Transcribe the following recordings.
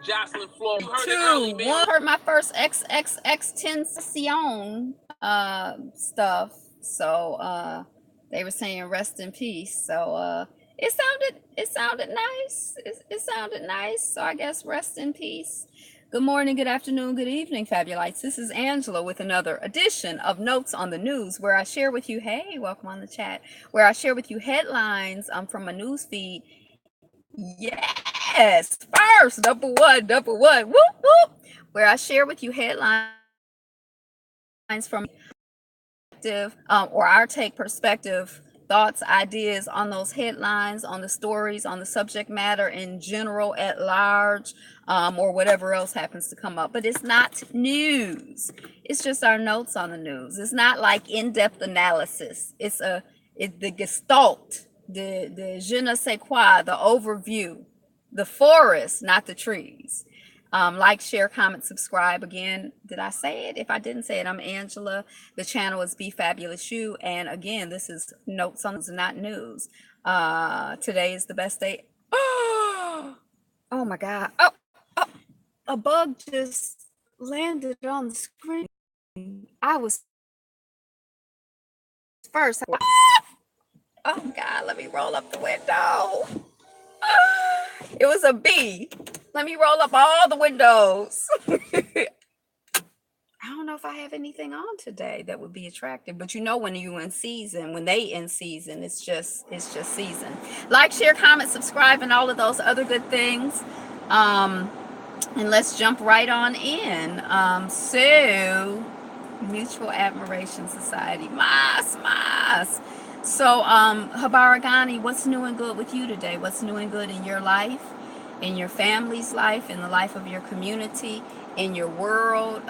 Jocelyn Flores. Two, one. Heard my first XXX Tentacion stuff. So they were saying rest in peace. So it sounded nice. It sounded nice. So I guess rest in peace. Good morning, good afternoon, good evening, Fabulites. This is Angela with another edition of Notes on the News, where I share with you, hey, welcome on the chat, where I share with you headlines from a news feed. Yes, first, number one, whoop, whoop, where I share with you headlines from or our take perspective, thoughts, ideas on those headlines, on the stories, on the subject matter in general at large, or whatever else happens to come up. But it's not news. It's just our notes on the news. It's not like in-depth analysis. It's the gestalt, the je ne sais quoi, the overview, the forest, not the trees. Like, share, comment, subscribe. Again, did I say it? If I didn't say it, I'm Angela. The channel is Be Fabulous You. And again, this is Notes on News, not news. Today is the best day. Oh my God. Oh, a bug just landed on the screen. I was first. Oh God, let me roll up the window. It was a bee. Let me roll up all the windows. I don't know if I have anything on today that would be attractive, but you know, when you in season, when they in season, it's just season. Like, share, comment, subscribe, and all of those other good things. And let's jump right on in. So Mutual Admiration Society, mas. So, Habaragani, what's new and good with you today? What's new and good in your life, in your family's life, in the life of your community, in your world?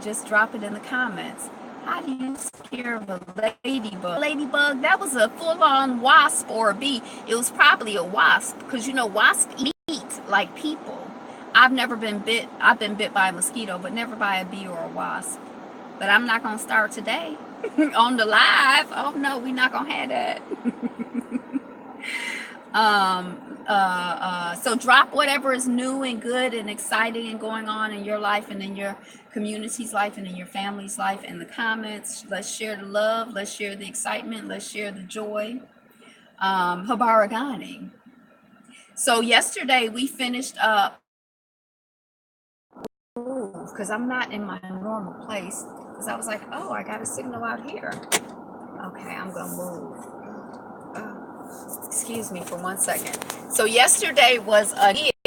Just drop it in the comments. How do you scare of a ladybug? Ladybug, that was a full-on wasp or a bee. It was probably a wasp, because you know wasps eat like people. I've never been bit. I've been bit by a mosquito, but never by a bee or a wasp. But I'm not going to start today on the live. Oh no, we're not going to have that. So drop whatever is new and good and exciting and going on in your life and in your community's life and in your family's life in the comments. Let's share the love. Let's share the excitement. Let's share the joy. Habaragani. So yesterday we finished up, because I'm not in my normal place, because I was like, oh, I got a signal out here. Okay, I'm gonna move. Excuse me for 1 second. So yesterday was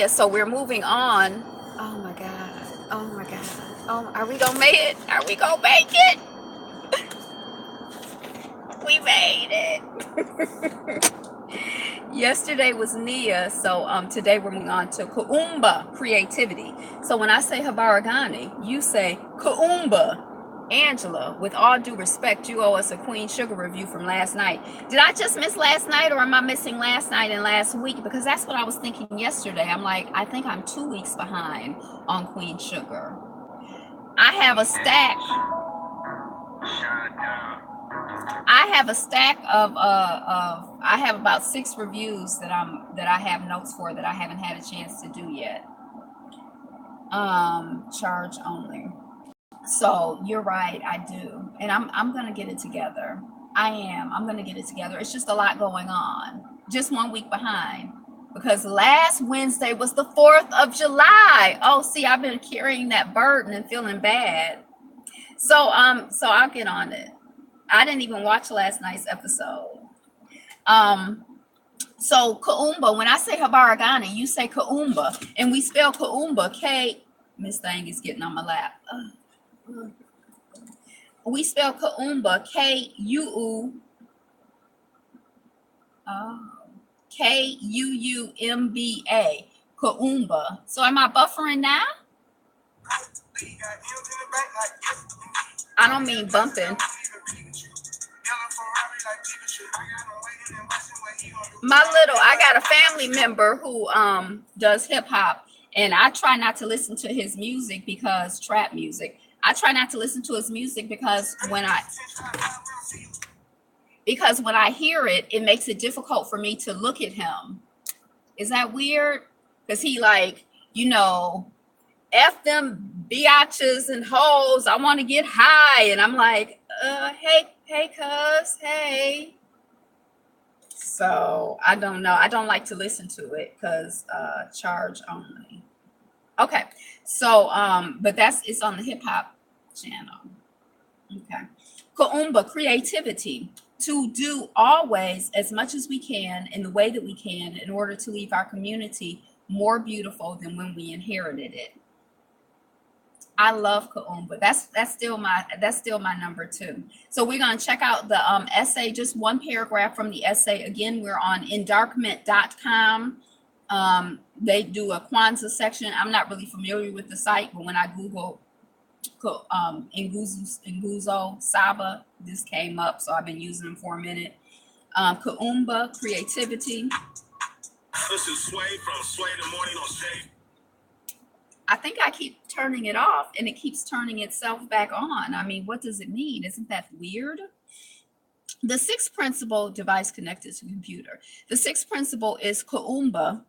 so we're moving on. Oh my God. Oh my God. Oh, are we gonna make it? Are we gonna make it? We made it. Yesterday was Nia, so today we're moving on to Kuumba creativity. So when I say Habaragani, you say Kuumba. Angela, with all due respect, you owe us a Queen Sugar review from last night. Did I just miss last night, or am I missing last night and last week? Because that's what I was thinking yesterday. I'm like, I think I'm 2 weeks behind on Queen Sugar. I have a stack. I have a stack of I have about 6 reviews that I have notes for that I haven't had a chance to do yet. Charge only. So you're right, I do. And I'm gonna get it together. I'm gonna get it together. It's just a lot going on. Just 1 week behind. Because last Wednesday was the 4th of July. Oh, see, I've been carrying that burden and feeling bad. So I'll get on it. I didn't even watch last night's episode. So Kuumba, when I say Habaragani, you say Kuumba, and we spell Kuumba Miss Thing is getting on my lap. We spell Kuumba Kuumba. Kuumba. So am I buffering now? I don't mean bumping. I got a family member who does hip hop, and I try not to listen to his music because trap music. I try not to listen to his music because when I hear it, it makes it difficult for me to look at him. Is that weird? Because he you know, F them biatches and hoes. I want to get high. And I'm like, hey, cuz, hey. So I don't know. I don't like to listen to it because charge only. Okay. So but it's on the hip hop channel. Okay. Kaumba, creativity. To do always as much as we can in the way that we can in order to leave our community more beautiful than when we inherited it. I love Kaumba. That's still my number two. So we're gonna check out the essay, just one paragraph from the essay. Again, we're on endarkment.com. They do a Kwanzaa section. I'm not really familiar with the site, but when I Google Nguzo Saba, this came up, so I've been using them for a minute. Kaumba, creativity. This is Sway from Sway the Morning on Shade. I think I keep turning it off and it keeps turning itself back on. I mean, what does it mean? Isn't that weird? The sixth principle, device connected to computer. The sixth principle is Kaumba.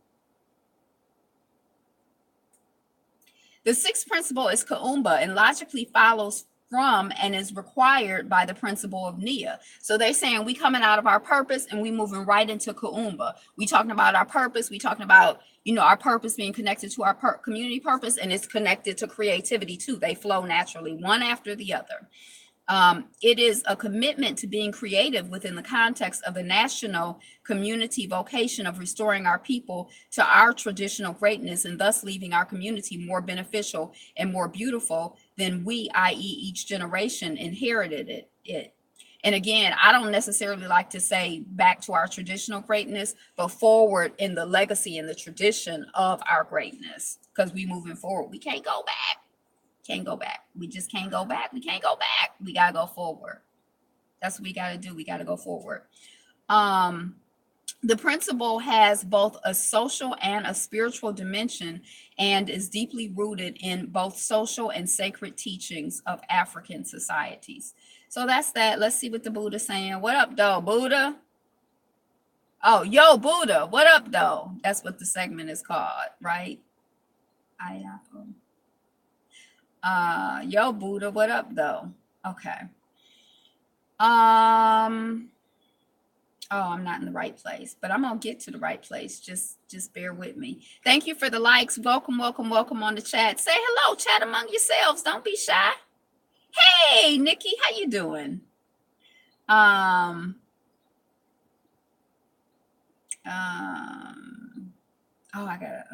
The sixth principle is Kaumba and logically follows from and is required by the principle of Nia. So they're saying we coming out of our purpose and we moving right into Kaumba. We talking about our purpose. We talking about, our purpose being connected to our community purpose, and it's connected to creativity too. They flow naturally, one after the other. It is a commitment to being creative within the context of the national community vocation of restoring our people to our traditional greatness and thus leaving our community more beneficial and more beautiful than we, i.e. each generation, inherited it. And again, I don't necessarily like to say back to our traditional greatness, but forward in the legacy and the tradition of our greatness, because we moving forward. We can't go back. Can't go back. We just can't go back. We can't go back. We got to go forward. That's what we got to do. We got to go forward. The principle has both a social and a spiritual dimension and is deeply rooted in both social and sacred teachings of African societies. So that's that. Let's see what the Buddha's saying. What up, though, Buddha? Oh, yo, Buddha. What up, though? That's what the segment is called, right? Yo, Buddha, what up, though? Okay. Oh, I'm not in the right place, but I'm gonna get to the right place. Just bear with me. Thank you for the likes. Welcome on the chat. Say hello, chat among yourselves. Don't be shy. Hey, Nikki, how you doing? Oh, I gotta.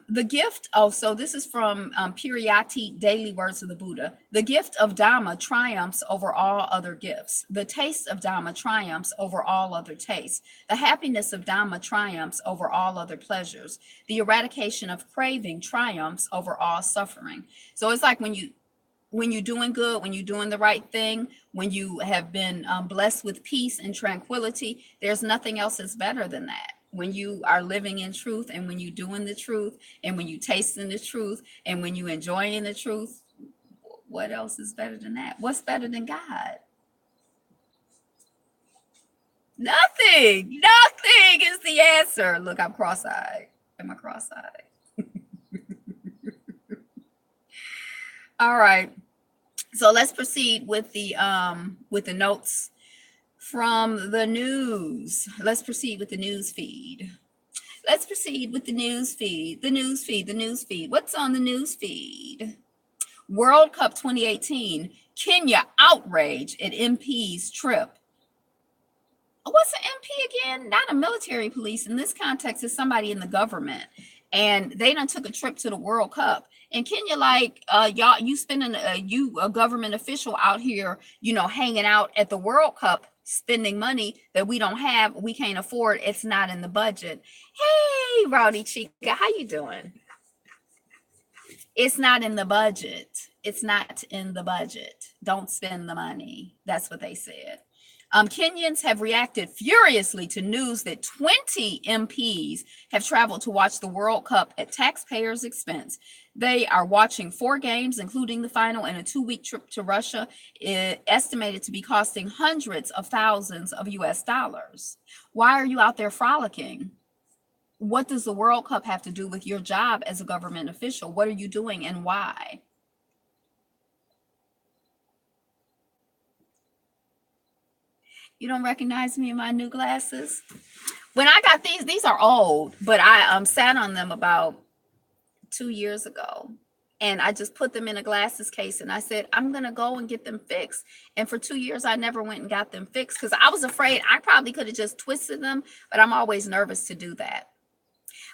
The gift. Oh, so this is from Piriyati Daily Words of the Buddha. The gift of Dhamma triumphs over all other gifts. The taste of Dhamma triumphs over all other tastes. The happiness of Dhamma triumphs over all other pleasures. The eradication of craving triumphs over all suffering. So it's like when you're doing good, when you're doing the right thing, when you have been blessed with peace and tranquility, there's nothing else that's better than that. When you are living in truth and when you're doing the truth and when you tasting the truth and when you enjoying the truth, what else is better than that? What's better than God? Nothing is the answer. Look, I'm cross-eyed. Am I cross-eyed? All right. So let's proceed with the notes from the news. Let's proceed with the news feed. The news feed. What's on the news feed? World Cup 2018. Kenya outrage at MP's trip. What's an MP again? Not a military police. In this context, it's somebody in the government. And they done took a trip to the World Cup. And Kenya, like, y'all, you spending a government official out here, hanging out at the World Cup, spending money that we don't have, we can't afford. It's not in the budget. Hey, Rowdy Chica, how you doing? It's not in the budget. It's not in the budget. Don't spend the money. That's what they said. Kenyans have reacted furiously to news that 20 MPs have traveled to watch the World Cup at taxpayers' expense. They are watching 4 games, including the final, and a 2-week trip to Russia, estimated to be costing hundreds of thousands of US dollars. Why are you out there frolicking? What does the World Cup have to do with your job as a government official? What are you doing and why? You don't recognize me in my new glasses? When I got these are old, but I sat on them about 2 years ago. And I just put them in a glasses case and I said, I'm going to go and get them fixed. And for 2 years, I never went and got them fixed because I was afraid I probably could have just twisted them, but I'm always nervous to do that.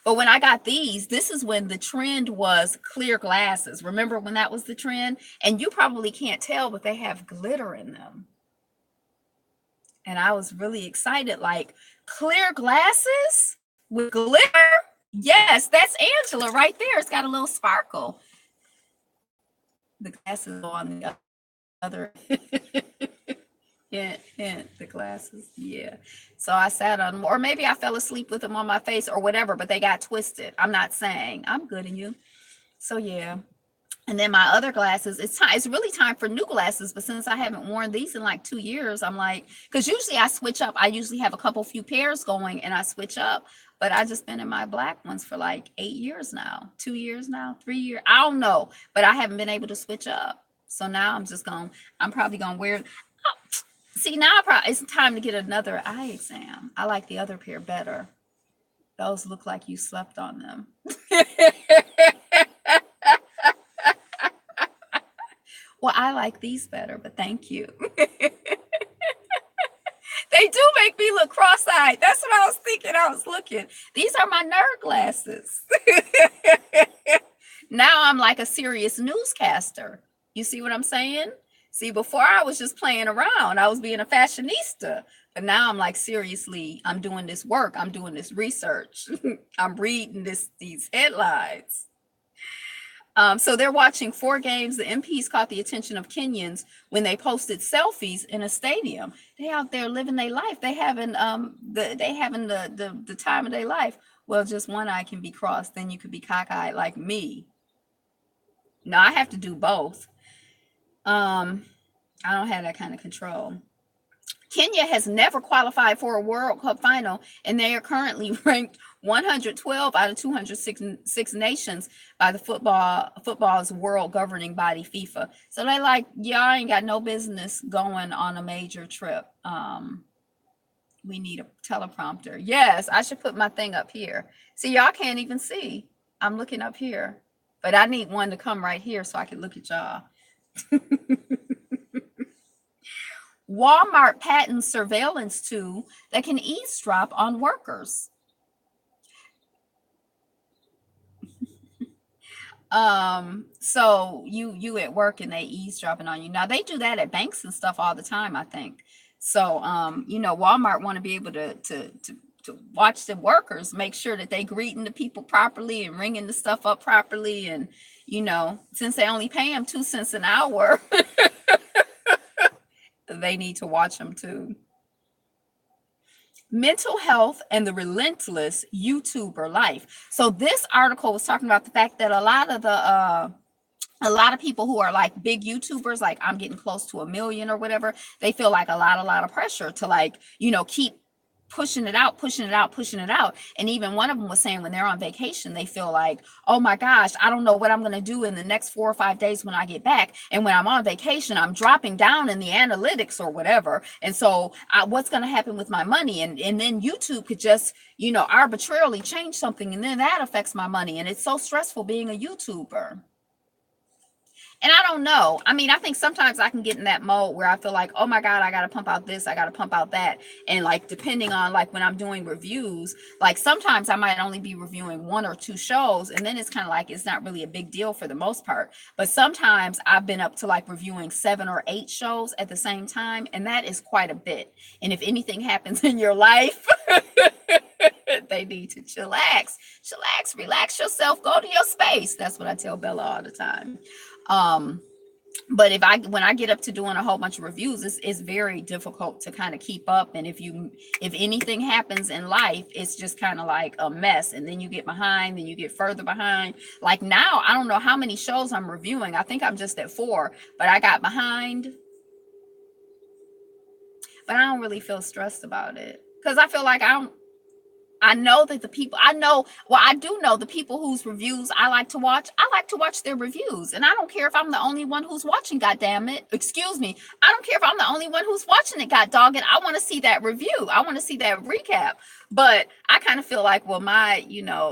But when I got these, this is when the trend was clear glasses. Remember when that was the trend? And you probably can't tell, but they have glitter in them. And I was really excited, like clear glasses with glitter. Yes, that's Angela right there. It's got a little sparkle. The glasses on the other. Yeah, the glasses. Yeah. So I sat on them, or maybe I fell asleep with them on my face or whatever, but they got twisted. I'm not saying I'm good in you. So yeah. And then my other glasses, it's really time for new glasses. But since I haven't worn these in like 2 years, I'm like, because usually I switch up. I usually have a few pairs going and I switch up. But I just been in my black ones for like 8 years now, 2 years now, 3 years. I don't know, but I haven't been able to switch up. So now I'm probably gonna wear. Oh, see, now it's time to get another eye exam. I like the other pair better. Those look like you slept on them. Well, I like these better, but thank you. They do make me look cross-eyed. That's what I was thinking. I was looking. These are my nerd glasses. Now I'm like a serious newscaster. You see what I'm saying? See, before I was just playing around. I was being a fashionista. But now I'm like, seriously, I'm doing this work. I'm doing this research. I'm reading these headlines. So they're watching 4 games. The MPs caught the attention of Kenyans when they posted selfies in a stadium. They out there living their life. They having the time of their life. Well, just one eye can be crossed, then you could be cockeyed like me. No, I have to do both. I don't have that kind of control. Kenya has never qualified for a World Cup final, and they are currently ranked 112 out of 206 nations by the football's world governing body, FIFA. So they like, y'all ain't got no business going on a major trip. We need a teleprompter. Yes, I should put my thing up here. See, y'all can't even see. I'm looking up here, but I need one to come right here so I can look at y'all. Walmart patents surveillance tool that can eavesdrop on workers. So you at work and they eavesdropping on you. Now they do that at banks and stuff all the time, I think. So Walmart want to be able to watch the workers, make sure that they greeting the people properly and ringing the stuff up properly, and since they only pay them 2 cents an hour, they need to watch them too. Mental health and the relentless YouTuber life. So this article was talking about the fact that a lot of people who are like big YouTubers, like I'm getting close to 1 million or whatever, they feel like a lot of pressure to keep pushing it out. And even one of them was saying when they're on vacation, they feel like, oh my gosh, I don't know what I'm going to do in the next 4 or 5 days when I get back. And when I'm on vacation, I'm dropping down in the analytics or whatever. And so what's going to happen with my money? And then YouTube could just, arbitrarily change something. And then that affects my money. And it's so stressful being a YouTuber. And I don't know. I mean, I think sometimes I can get in that mode where I feel like, oh my God, I got to pump out this, I got to pump out that. And depending on when I'm doing reviews, sometimes I might only be reviewing 1 or 2 shows. And then it's kind of like, it's not really a big deal for the most part. But sometimes I've been up to reviewing 7 or 8 shows at the same time. And that is quite a bit. And if anything happens in your life, they need to chillax, relax yourself, go to your space. That's what I tell Bella all the time. But when I get up to doing a whole bunch of reviews, it's very difficult to kind of keep up. And if anything happens in life, it's just kind of like a mess. And then you get behind, then you get further behind. Like now, I don't know how many shows I'm reviewing. I think I'm just at 4, but I got behind. But I don't really feel stressed about it because I feel like I know that the people I know, well, I do know the people whose reviews I like to watch their reviews. And I don't care if I'm the only one who's watching, god damn it. Excuse me. I don't care if I'm the only one who's watching it, god dog it. I want to see that review. I want to see that recap. But I kind of feel like, well, my,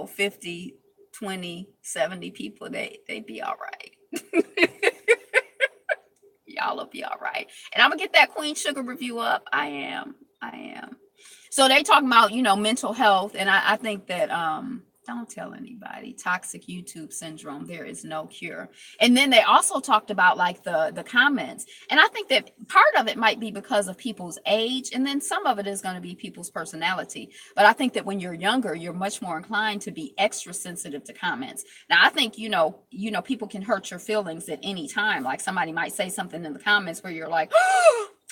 50, 20, 70 people, they be all right. Y'all will be all right. And I'm gonna get that Queen Sugar review up. I am. So they talking about, mental health, and I think that don't tell anybody, toxic YouTube syndrome, there is no cure. And then they also talked about like the comments. And I think that part of it might be because of people's age, and then some of it is going to be people's personality. But I think that when you're younger, you're much more inclined to be extra sensitive to comments. Now, I think, people can hurt your feelings at any time. Like somebody might say something in the comments where you're like,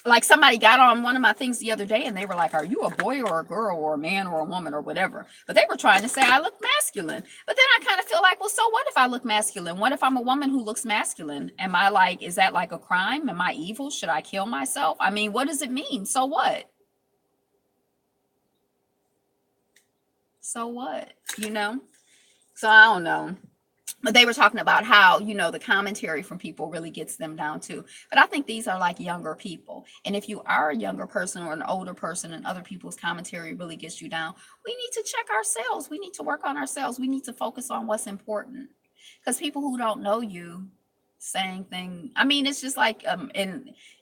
like somebody got on one of my things the other day and they were like, are you a boy or a girl or a man or a woman or whatever? But they were trying to say I look masculine. But then I kind of feel like, well, so what if I look masculine? What if I'm a woman who looks masculine? Am I like, is that like a crime? Am I evil? Should I kill myself? I mean, what does it mean? So what? So what? So I don't know. But they were talking about how, the commentary from people really gets them down too. But I think these are like younger people. And if you are a younger person or an older person and other people's commentary really gets you down, we need to check ourselves. We need to work on ourselves. We need to focus on what's important. Because people who don't know you saying things, I mean, it's just like,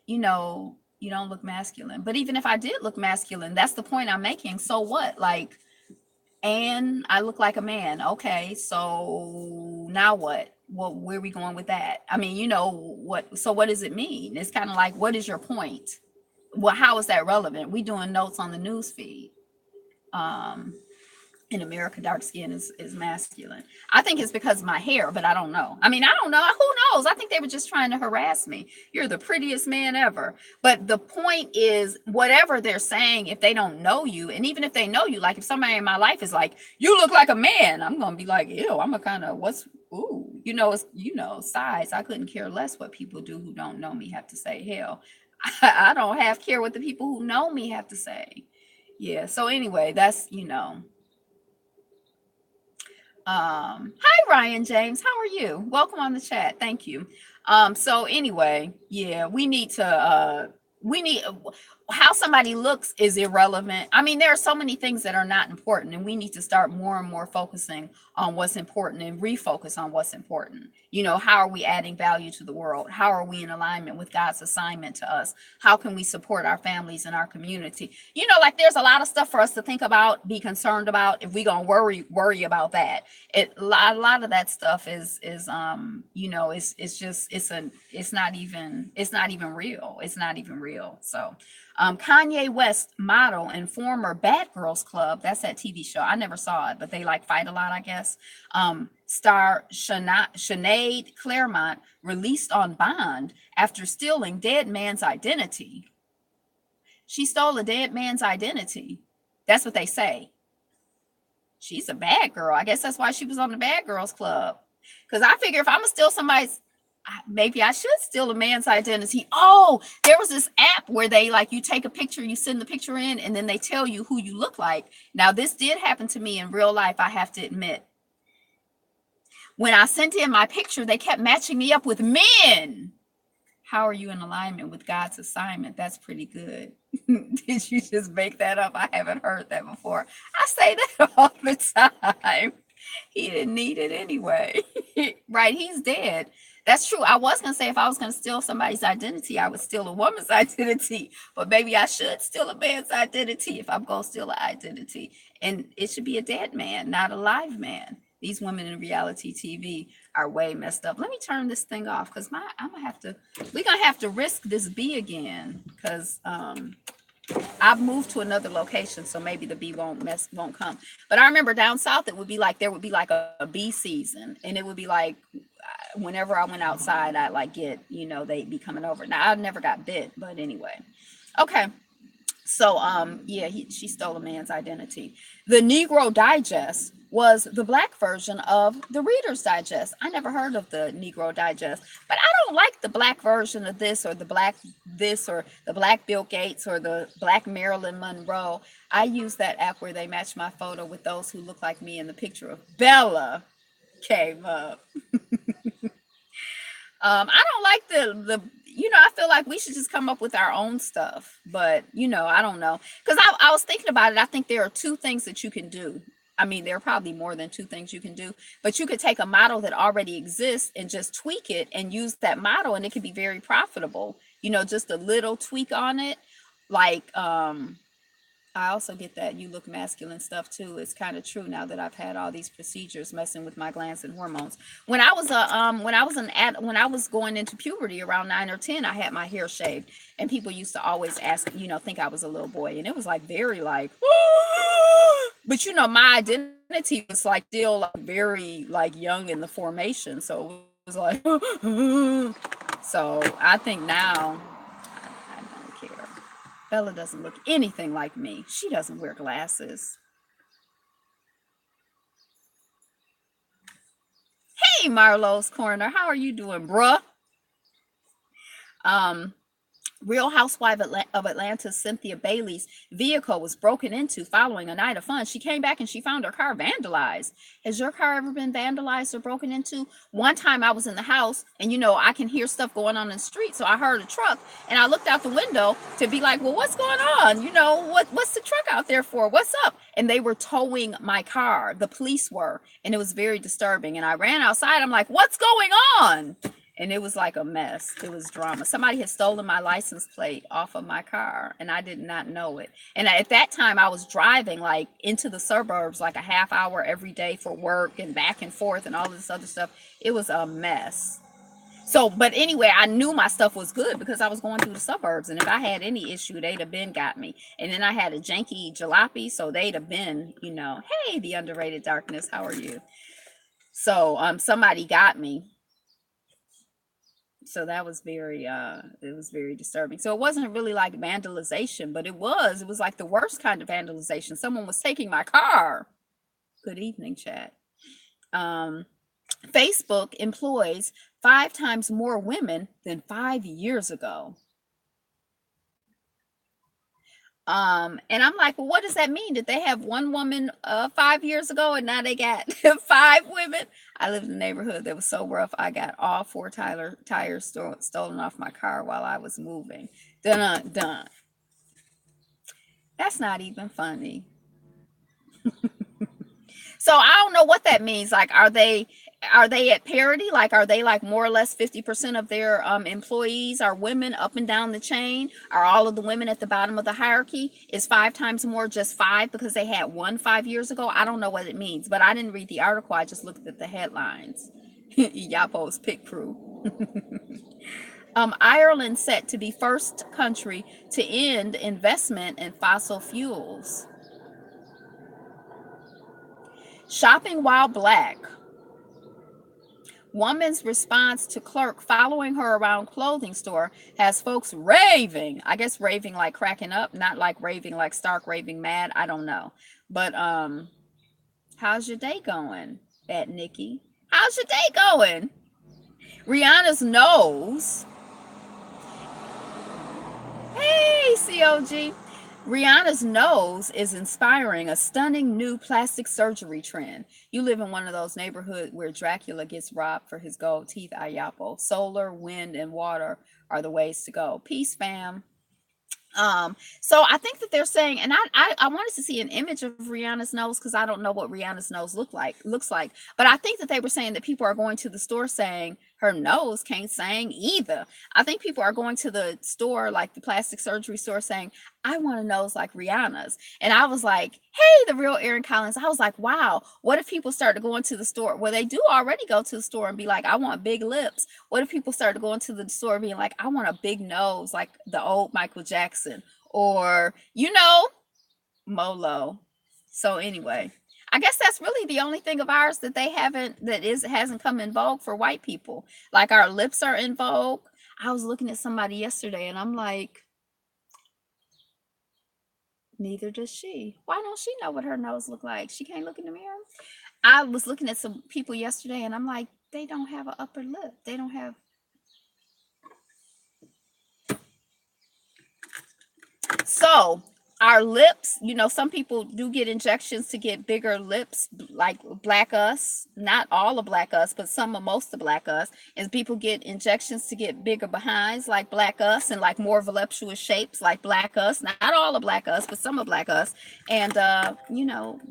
you don't look masculine. But even if I did look masculine, that's the point I'm making. So what? Like, and I look like a man. Okay, so now what? Well, where are we going with that? I mean, what? So what does it mean? It's kind of like, what is your point? Well, how is that relevant? We doing notes on the news feed. In America, dark skin is masculine. I think it's because of my hair, but I don't know. I mean, I don't know. Who knows? I think they were just trying to harass me. You're the prettiest man ever. But the point is, whatever they're saying, if they don't know you, and even if they know you, like if somebody in my life is like, you look like a man, I'm gonna be like, ew, I'm a kind of size. I couldn't care less what people do who don't know me have to say. Hell, I don't half care what the people who know me have to say. Yeah. So anyway, that's hi Ryan James, how are you? Welcome on the chat. Thank you. So anyway, yeah, we need how somebody looks is irrelevant. I mean, there are so many things that are not important, and we need to start more and more focusing on what's important and refocus on what's important. How are we adding value to the world? How are we in alignment with God's assignment to us? How can we support our families and our community? Like there's a lot of stuff for us to think about, be concerned about. If we gonna worry about that, a lot of that stuff is it's not even real. It's not even real. So Kanye West model and former Bad Girls Club, that's that TV show. I never saw it, but they like fight a lot, I guess. Star Sinead Claremont released on bond after stealing dead man's identity. She stole a dead man's identity. That's what they say. She's a bad girl. I guess that's why she was on the Bad Girls Club. Because I figure if I'm going to steal somebody's, maybe I should steal a man's identity. Oh, there was this app where they you take a picture, you send the picture in, and then they tell you who you look like. Now, this did happen to me in real life, I have to admit. When I sent in my picture, they kept matching me up with men. How are you in alignment with God's assignment? That's pretty good. Did you just make that up? I haven't heard that before. I say that all the time. He didn't need it anyway. Right? He's dead. That's true. I was going to say if I was going to steal somebody's identity, I would steal a woman's identity. But maybe I should steal a man's identity if I'm going to steal an identity. And it should be a dead man, not a live man. These women in reality TV are way messed up. Let me turn this thing off because we're going to have to risk this bee again because I've moved to another location, so maybe the bee won't come. But I remember down south, there would be like a bee season, and it would be like whenever I went outside, I'd like get, they'd be coming over. Now I never got bit, but anyway. Okay. So, she stole a man's identity. The Negro Digest was the black version of the Reader's Digest. I never heard of the Negro Digest, but I don't like the black version of this or the black this or the black Bill Gates or the black Marilyn Monroe. I use that app where they match my photo with those who look like me, and the picture of Bella came up. I don't like the I feel like we should just come up with our own stuff. But I don't know. Because I was thinking about it. I think there are two things that you can do. I mean, there are probably more than two things you can do, but you could take a model that already exists and just tweak it and use that model, and it could be very profitable. Just a little tweak on it. Like I also get that you look masculine stuff too. It's kind of true now that I've had all these procedures messing with my glands and hormones. When I was going into puberty around 9 or 10, I had my hair shaved, and people used to always ask, think I was a little boy, and it was like very like, but my identity was like still like very like young in the formation, so it was like, so I think now I don't care. Bella doesn't look anything like me. She doesn't wear glasses. Hey, Marlowe's Corner. How are you doing, bruh? Um, Real Housewife of Atlanta's Cynthia Bailey's vehicle was broken into following a night of fun. She came back and she found her car vandalized. Has your car ever been vandalized or broken into? One time I was in the house and I can hear stuff going on in the street. So I heard a truck and I looked out the window to be like, well, what's going on? What's the truck out there for? What's up? And they were towing my car. The police were, and it was very disturbing. And I ran outside. I'm like, what's going on? And it was like a mess. It was drama. Somebody had stolen my license plate off of my car, and I did not know it. And at that time, I was driving like into the suburbs, like a half hour every day for work and back and forth and all this other stuff. It was a mess. So, but anyway, I knew my stuff was good because I was going through the suburbs. And if I had any issue, they'd have been got me. And then I had a janky jalopy, so they'd have been, hey, the underrated darkness, how are you? So, somebody got me. So that was it was very disturbing. So it wasn't really like vandalization, but it was like the worst kind of vandalization. Someone was taking my car. Good evening, chat. Facebook employs 5 times more women than 5 years ago. And I'm like, well, what does that mean? Did they have one woman 5 years ago and now they got 5 women? I lived in a neighborhood that was so rough. I got all 4 tires stolen off my car while I was moving. Dun. That's not even funny. So I don't know what that means. Like, are they at parity? Like, are they like more or less 50% of their employees are women up and down the chain? Are all of the women at the bottom of the hierarchy? Is 5 times more just 5 because they had one 5 years ago? I don't know what it means, but I didn't read the article. I just looked at the headlines. Yapo's pit crew. Ireland set to be first country to end investment in fossil fuels. Shopping while black. Woman's response to clerk following her around clothing store has folks raving. I guess raving like cracking up, not like raving like stark raving mad. I don't know. But how's your day going, at Nikki? How's your day going? Rihanna's nose. Hey, COG. Rihanna's nose is inspiring a stunning new plastic surgery trend. You live in one of those neighborhoods where Dracula gets robbed for his gold teeth, Ayapo. Solar, wind, and water are the ways to go. Peace, fam. So I think that they're saying, and I wanted to see an image of Rihanna's nose because I don't know what Rihanna's nose looks like. But I think that they were saying that people are going to the store saying her nose can't sing either. I think people are going to the store, like the plastic surgery store, saying, I want a nose like Rihanna's. And I was like, hey, the real Erin Collins. I was like, wow, what if people started going to the store? Well, they do already go to the store and be like, I want big lips. What if people started going to the store being like, I want a big nose like the old Michael Jackson, or, Molo. So anyway, I guess that's really the only thing of ours that hasn't come in vogue for white people. Like our lips are in vogue. I was looking at somebody yesterday and I'm like, Neither does she. Why don't she know what her nose look like? She can't look in the mirror. I was looking at some people yesterday and I'm like, they don't have an upper lip. They don't have. So our lips, some people do get injections to get bigger lips, like black us. Not all of black us, but some of most of black us. And people get injections to get bigger behinds, like black us, and like more voluptuous shapes, like black us. Not all of black us, but some of black us. And the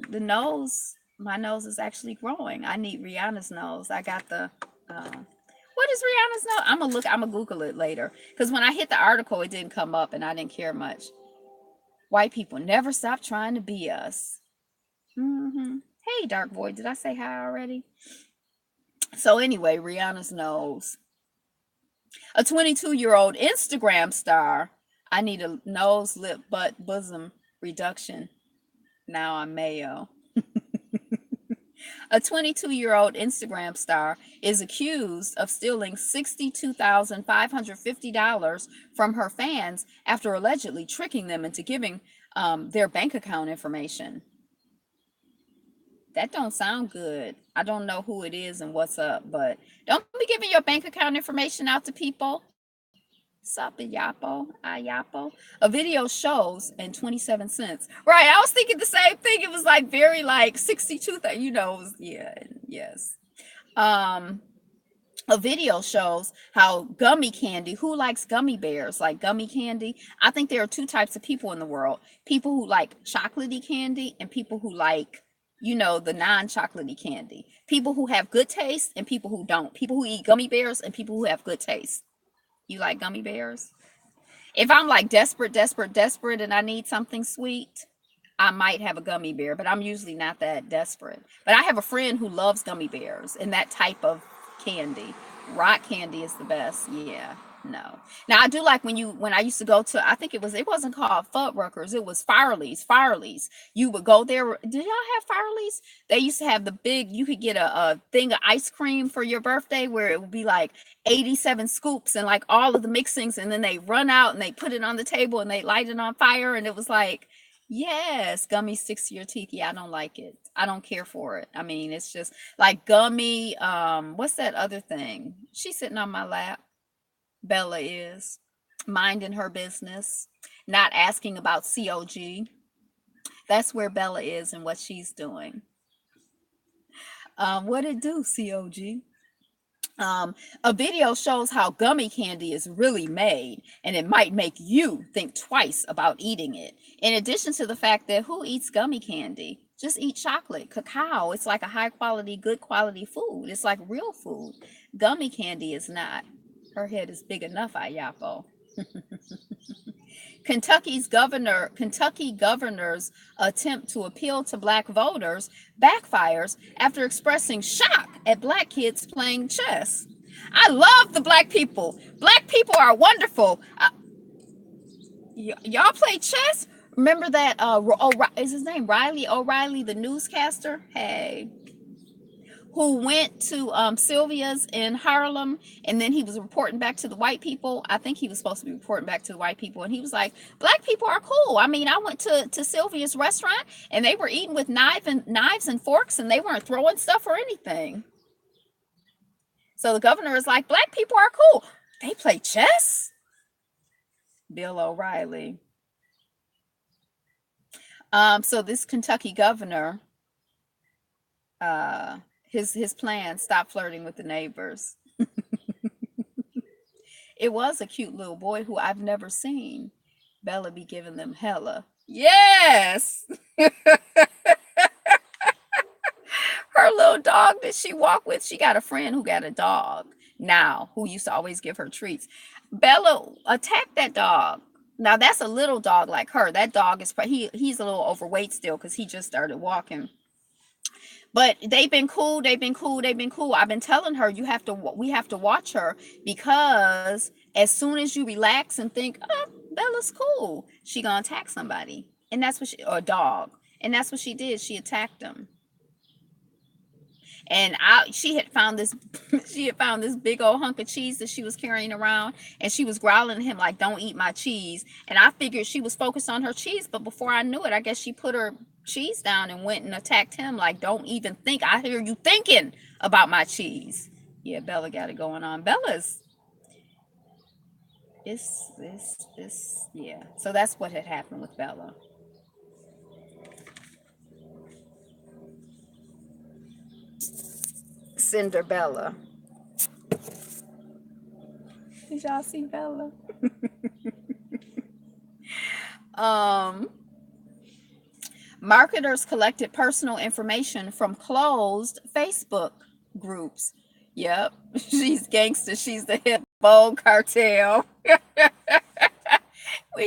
nose, my nose is actually growing. I need Rihanna's nose. I got the. What is Rihanna's nose? I'm gonna Google it later. Because when I hit the article, it didn't come up, and I didn't care much. White people never stop trying to be us. Hey, Dark Boy, did I say hi already? So anyway, Rihanna's nose. A 22-year-old Instagram star. I need a nose, lip, butt, bosom reduction. Now I'm Mayo. A 22-year-old Instagram star is accused of stealing $62,550 from her fans after allegedly tricking them into giving their bank account information. That don't sound good. I don't know who it is and what's up, but don't be giving your bank account information out to people. Sup, Ayapo. A video shows and 27 cents. Right, I was thinking the same thing. It was like very like 62, yes. A video shows how gummy candy, who likes gummy bears, like gummy candy? I think there are two types of people in the world. People who like chocolatey candy and people who like, the non-chocolatey candy. People who have good taste and people who don't. People who eat gummy bears and people who have good taste. You like gummy bears? If I'm like desperate and I need something sweet, I might have a gummy bear, but I'm usually not that desperate. But I have a friend who loves gummy bears and that type of candy. Rock candy is the best. Yeah. No. Now I do like when I used to go to, I think it wasn't called Fuddruckers, it was Firely's. You would go there. Did y'all have Firely's? They used to have the big, you could get a thing of ice cream for your birthday where it would be like 87 scoops and like all of the mixings, and then they run out and they put it on the table and they light it on fire, and it was like, yes, gummy sticks to your teeth. Yeah, I don't like it. I don't care for it. I mean, it's just like gummy, what's that other thing? She's sitting on my lap. Bella is minding her business, not asking about COG. That's where Bella is and what she's doing. What it do, COG? A video shows how gummy candy is really made, and it might make you think twice about eating it. In addition to the fact that who eats gummy candy? Just eat chocolate, cacao. It's like a high quality, good quality food. It's like real food. Gummy candy is not. Her head is big enough, Ayapo. Kentucky governor's attempt to appeal to black voters backfires after expressing shock at black kids playing chess. I love the black people. Black people are wonderful. Y'all play chess? Remember that? Is his name Riley O'Reilly, the newscaster? Hey. Who went to Sylvia's in Harlem, and then he was reporting back to the white people. I think he was supposed to be reporting back to the white people, and he was like, black people are cool. I mean, I went to Sylvia's restaurant, and they were eating with knives and forks, and they weren't throwing stuff or anything. So the governor is like, black people are cool. They play chess? Bill O'Reilly. So this Kentucky governor, his plan, stop flirting with the neighbors. It was a cute little boy who I've never seen. Bella be giving them hella. Yes. Her little dog that she walked with, she got a friend who got a dog now who used to always give her treats. Bella attacked that dog. Now that's a little dog like her. That dog is he's a little overweight still because he just started walking. But they've been cool. I've been telling her we have to watch her, because as soon as you relax and think, oh, Bella's cool, she gonna attack somebody. And that's what or a dog. And that's what she did. She attacked him. and she had found this she had found this big old hunk of cheese that she was carrying around, and she was growling at him like, "Don't eat my cheese." And I figured she was focused on her cheese, but before I knew it, I guess she put her cheese down and went and attacked him like, "Don't even think. I hear you thinking about my cheese." Yeah, Bella got it going on. Bella's it's yeah. So that's what had happened with Bella. Cinderbella. Did y'all see Bella? Um, Marketers collected personal information from closed Facebook groups. Yep, she's gangster. She's the hip bold cartel.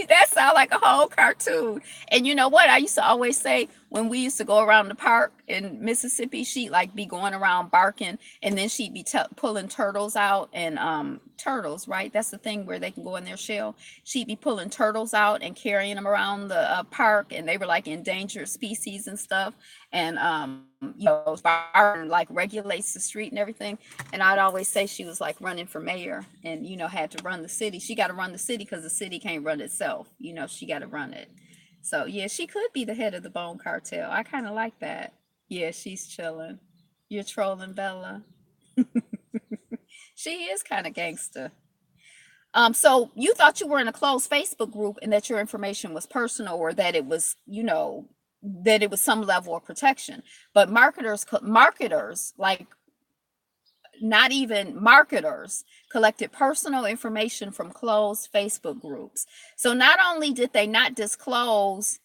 That sounds like a whole cartoon. And you know what? I used to always say when we used to go around the park in Mississippi, she'd like be going around barking, and then she'd be pulling turtles out and turtles, right? That's the thing where they can go in their shell. She'd be pulling turtles out and carrying them around the park, and they were like endangered species and stuff. And barking like regulates the street and everything. And I'd always say she was like running for mayor, and had to run the city. She got to run the city because the city can't run itself. She got to run it. So yeah, she could be the head of the Bone Cartel. I kind of like that. Yeah, she's chilling. You're trolling Bella. She is kind of gangster. So you thought you were in a closed Facebook group and that your information was personal, or that it was, that it was some level of protection. But marketers, like not even marketers, collected personal information from closed Facebook groups. So not only did they not disclose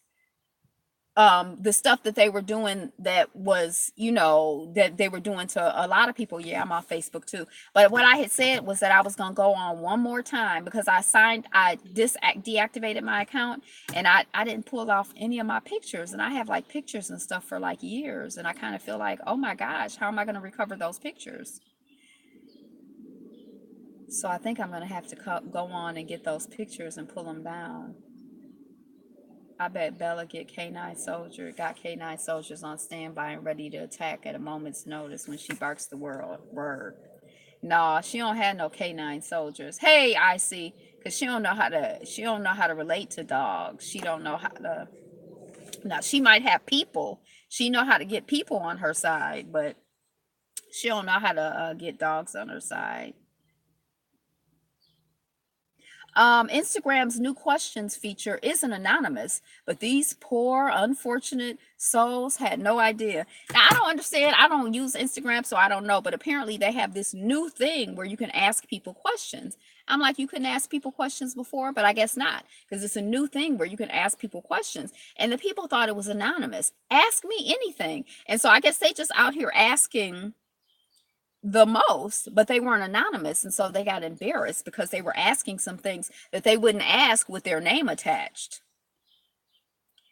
the stuff that they were doing, that was, that they were doing to a lot of people. Yeah, I'm on Facebook too. But what I had said was that I was going to go on one more time, because I deactivated my account, and I didn't pull off any of my pictures, and I have like pictures and stuff for like years, and I kind of feel like, oh my gosh, how am I going to recover those pictures? So I think I'm going to have to go on and get those pictures and pull them down. I bet Bella got canine soldiers on standby and ready to attack at a moment's notice when she barks the word. No, she don't have no canine soldiers. Hey, I see, because she don't know how to relate to dogs. She don't know how to. Now she might have people. She know how to get people on her side, but she don't know how to get dogs on her side. Instagram's new questions feature isn't anonymous, but these poor, unfortunate souls had no idea. Now, I don't understand. I don't use Instagram, so I don't know. But apparently, they have this new thing where you can ask people questions. I'm like, you couldn't ask people questions before, but I guess not, because it's a new thing where you can ask people questions. And the people thought it was anonymous. Ask me anything. And so I guess they just out here asking the most, but they weren't anonymous, and so they got embarrassed because they were asking some things that they wouldn't ask with their name attached.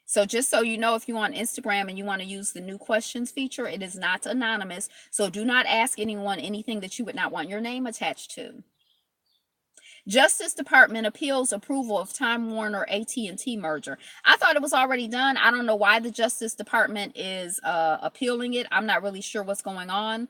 So just so you know, if you're on Instagram and you want to use the new questions feature, it is not anonymous. So do not ask anyone anything that you would not want your name attached to. Justice Department appeals approval of Time Warner AT&T merger. I thought it was already done. I don't know why the Justice Department is appealing it. I'm not really sure what's going on.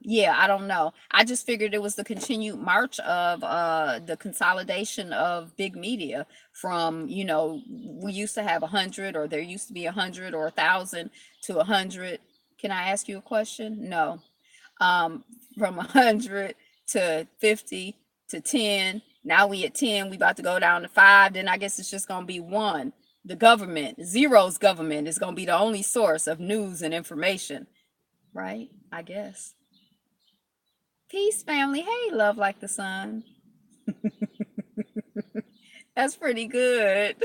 Yeah, I don't know. I just figured it was the continued march of the consolidation of big media from, we used to have 100, or there used to be 100 or 1,000 to 100. Can I ask you a question? No. From 100 to 50 to 10. Now we at 10. We about to go down to 5. Then I guess it's just going to be 1. The government, Zero's government, is going to be the only source of news and information. Right? I guess. Peace, family. Hey, love like the sun. That's pretty good.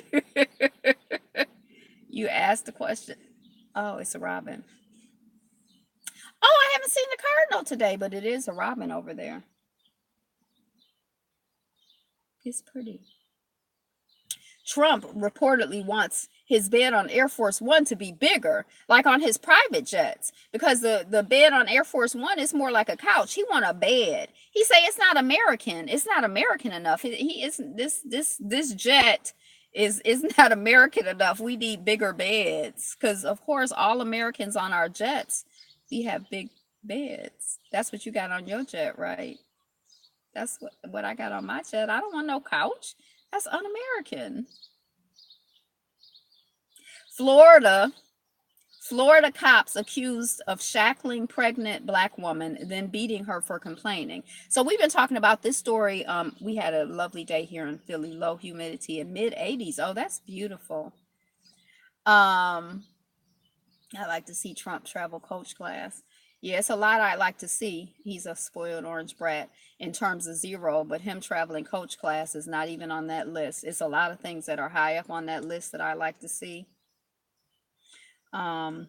You asked the question. Oh, it's a robin. Oh, I haven't seen the cardinal today, but it is a robin over there. It's pretty. Trump reportedly wants his bed on Air Force One to be bigger, like on his private jets, because the bed on Air Force One is more like a couch. He want a bed. He say it's not American. It's not American enough. He isn't this jet is not American enough. We need bigger beds, because of course all Americans on our jets, we have big. Beds. That's what you got on your jet, right? That's what I got on my jet. I don't want no couch. That's un-American. Florida. Florida cops accused of shackling pregnant black woman, then beating her for complaining. So we've been talking about this story. We had a lovely day here in Philly, low humidity and mid 80s. Oh, that's beautiful. Um, I like to see Trump travel coach class. Yeah, it's a lot I'd like to see. He's a spoiled orange brat in terms of zero, but him traveling coach class is not even on that list. It's a lot of things that are high up on that list that I like to see. Um,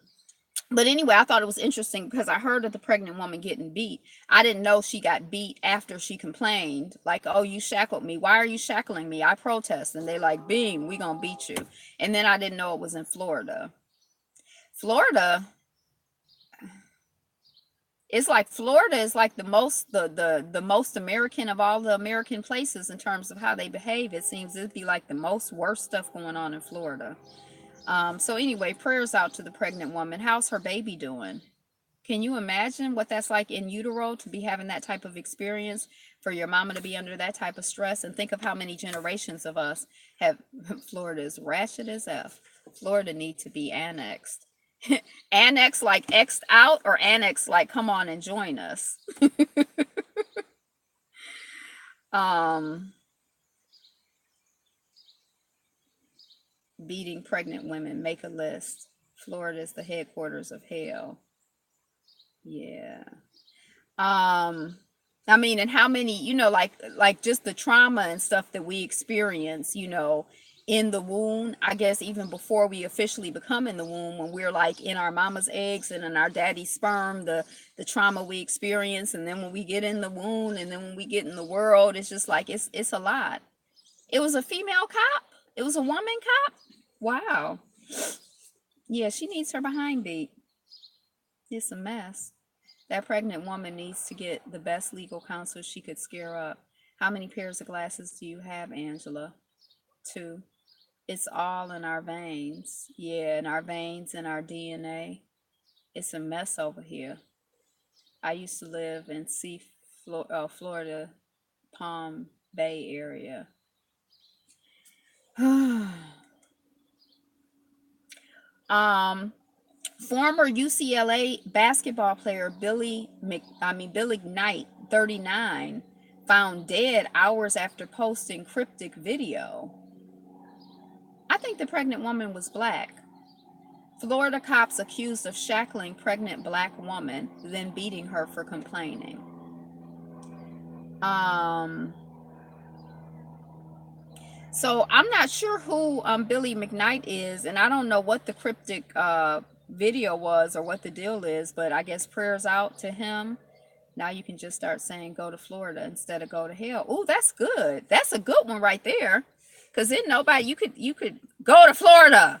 but anyway, I thought it was interesting because I heard of the pregnant woman getting beat. I didn't know she got beat after she complained, like, "Oh, you shackled me. Why are you shackling me? I protest." And they like, "Beam, we gonna beat you." And then I didn't know it was in Florida. Florida, it's like Florida is like the most American of all the American places in terms of how they behave. It seems it'd be like the most worst stuff going on in Florida. So anyway, prayers out to the pregnant woman. How's her baby doing? Can you imagine what that's like in utero to be having that type of experience, for your mama to be under that type of stress? And think of how many generations of us have Florida is ratchet as F. Florida need to be annexed. Annex like X'd out, or annex like come on and join us. um Beating pregnant women, make a list. Florida is the headquarters of hell. Yeah. um I mean, and how many, like just the trauma and stuff that we experience, in the womb, I guess even before we officially become in the womb, when we're like in our mama's eggs and in our daddy's sperm, the trauma we experience, and then when we get in the womb, and then when we get in the world, it's just like it's a lot. It was a female cop. It was a woman cop. Wow. Yeah, she needs her behind beat. It's a mess. That pregnant woman needs to get the best legal counsel she could scare up. How many pairs of glasses do you have, Angela? Two. It's all in our veins. Yeah, in our veins and our DNA. It's a mess over here. I used to live in Florida, Palm Bay area. um, Former UCLA basketball player Billy Knight, 39, found dead hours after posting cryptic video. I think the pregnant woman was black. Florida cops accused of shackling pregnant black woman, then beating her for complaining. Um, so I'm not sure who Billy McKnight is, and I don't know what the cryptic video was or what the deal is, but I guess prayers out to him. Now you can just start saying go to Florida instead of go to hell. Oh, that's good. That's a good one right there. Cause then nobody, you could go to Florida.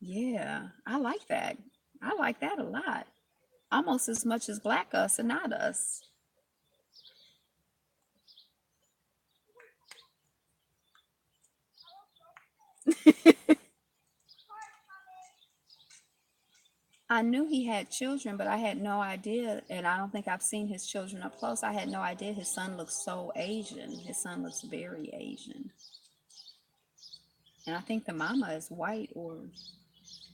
Yeah, I like that. I like that a lot. Almost as much as black us and not us. I knew he had children, but I had no idea, and I don't think I've seen his children up close. I had no idea his son looks so Asian. His son looks very Asian. And I think the mama is white, or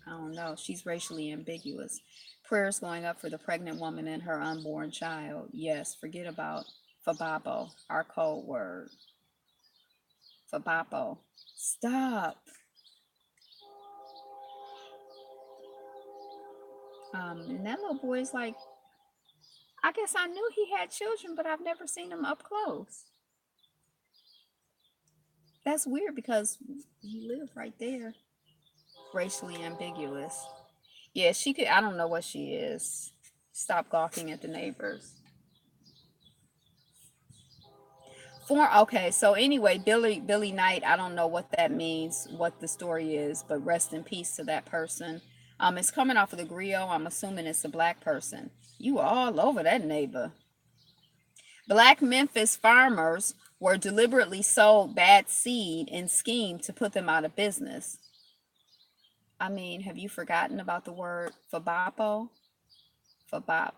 I don't know. She's racially ambiguous. Prayers going up for the pregnant woman and her unborn child. Yes, forget about Fababo, our code word. Fababo. Stop. And that little boy is like, I guess I knew he had children, but I've never seen him up close. That's weird because he lived right there. Racially ambiguous. Yeah, she could. I don't know what she is. Stop gawking at the neighbors. Okay, so anyway, Billy Knight, I don't know what that means, what the story is, but rest in peace to that person. It's coming off of the griot. I'm assuming it's a black person. You all over that neighbor. Black Memphis farmers were deliberately sold bad seed in scheme to put them out of business. I mean, have you forgotten about the word fabapo? Fabop,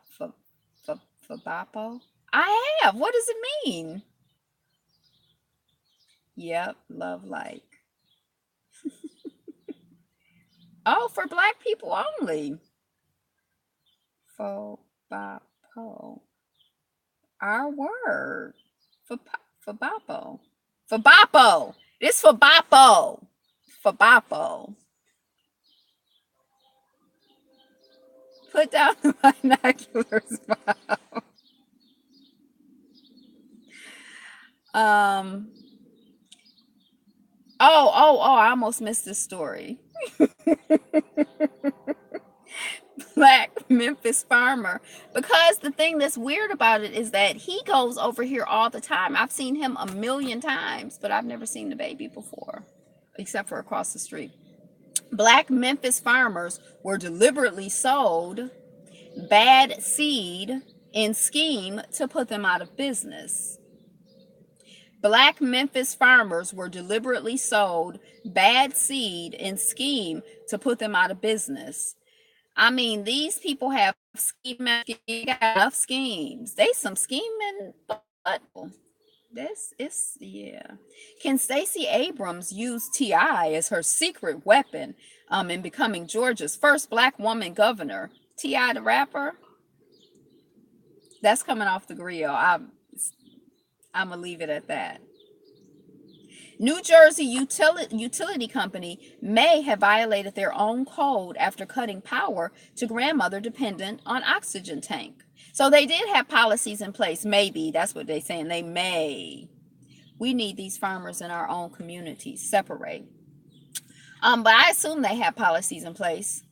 Fabapo. I have. What does it mean? Yep, love like. Oh, for black people only. Fabapo. Our word. Fabapo. Fabapo. It's Fabapo. Fabapo. Put down the binoculars. Um. Oh! I almost missed this story. Black Memphis farmer. Because the thing that's weird about it is that he goes over here all the time. I've seen him a million times, but I've never seen the baby before, except for across the street. Black Memphis farmers were deliberately sold bad seed in scheme to put them out of business. Black Memphis farmers were deliberately sold bad seed in scheme to put them out of business. I mean, these people have enough schemes. They some scheming, but this is yeah. Can Stacey Abrams use T.I. as her secret weapon in becoming Georgia's first black woman governor? T.I. the rapper? That's coming off the grill. I'm gonna leave it at that. New Jersey utility company may have violated their own code after cutting power to grandmother dependent on oxygen tank. So they did have policies in place. Maybe that's what they're saying. They may. We need these farmers in our own communities. Separate. But I assume they have policies in place.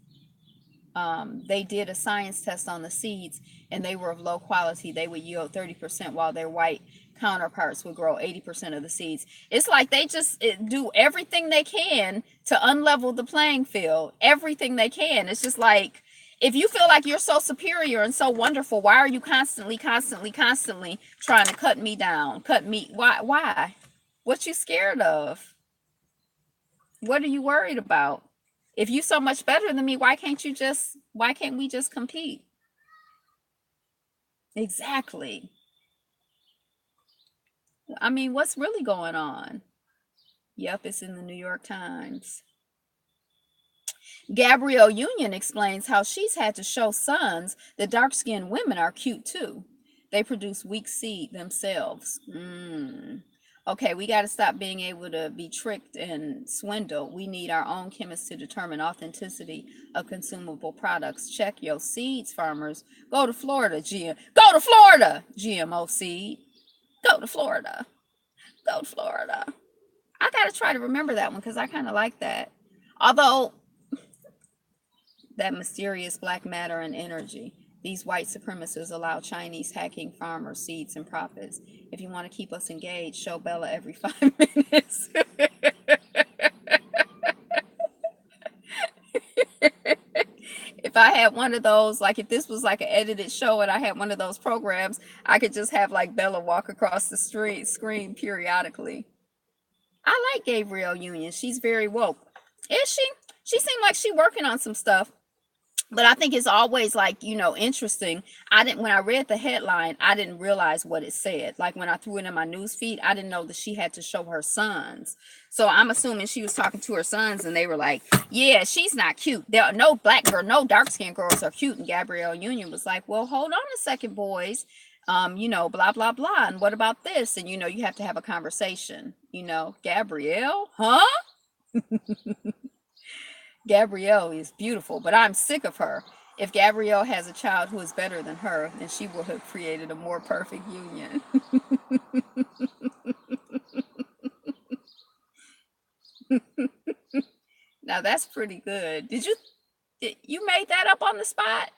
They did a science test on the seeds and they were of low quality. They would yield 30% while their white counterparts would grow 80% of the seeds. It's like they just do everything they can to unlevel the playing field. Everything they can. It's just like, if you feel like you're so superior and so wonderful, why are you constantly trying to cut me down? Cut me. Why? What you scared of? What are you worried about? If you so much better than me, why can't we just compete? Exactly. I mean, what's really going on? Yep, it's in the New York Times. Gabrielle Union explains how she's had to show sons that dark-skinned women are cute too. They produce weak seed themselves. Okay, we got to stop being able to be tricked and swindled. We need our own chemists to determine authenticity of consumable products. Check your seeds, farmers. Go to Florida, Go to Florida, GMO seed. Go to Florida. Go to Florida. I got to try to remember that one because I kind of like that. Although, that mysterious black matter and energy. These white supremacists allow Chinese hacking farmers, seeds, and profits. If you want to keep us engaged, show Bella every 5 minutes. If I had one of those, like if this was like an edited show and I had one of those programs, I could just have like Bella walk across the street, screen periodically. I like Gabrielle Union. She's very woke. Is she? She seemed like she working on some stuff. But I think it's always like, interesting. When I read the headline, I didn't realize what it said. Like when I threw it in my news feed, I didn't know that she had to show her sons. So I'm assuming she was talking to her sons and they were like, yeah, she's not cute. There are no black girl, no dark skinned girls are cute. And Gabrielle Union was like, well, hold on a second, boys. Blah, blah, blah. And what about this? And, you have to have a conversation, Gabrielle, huh? Gabrielle is beautiful, but I'm sick of her. If Gabrielle has a child who is better than her, then she will have created a more perfect union. Now that's pretty good. You made that up on the spot?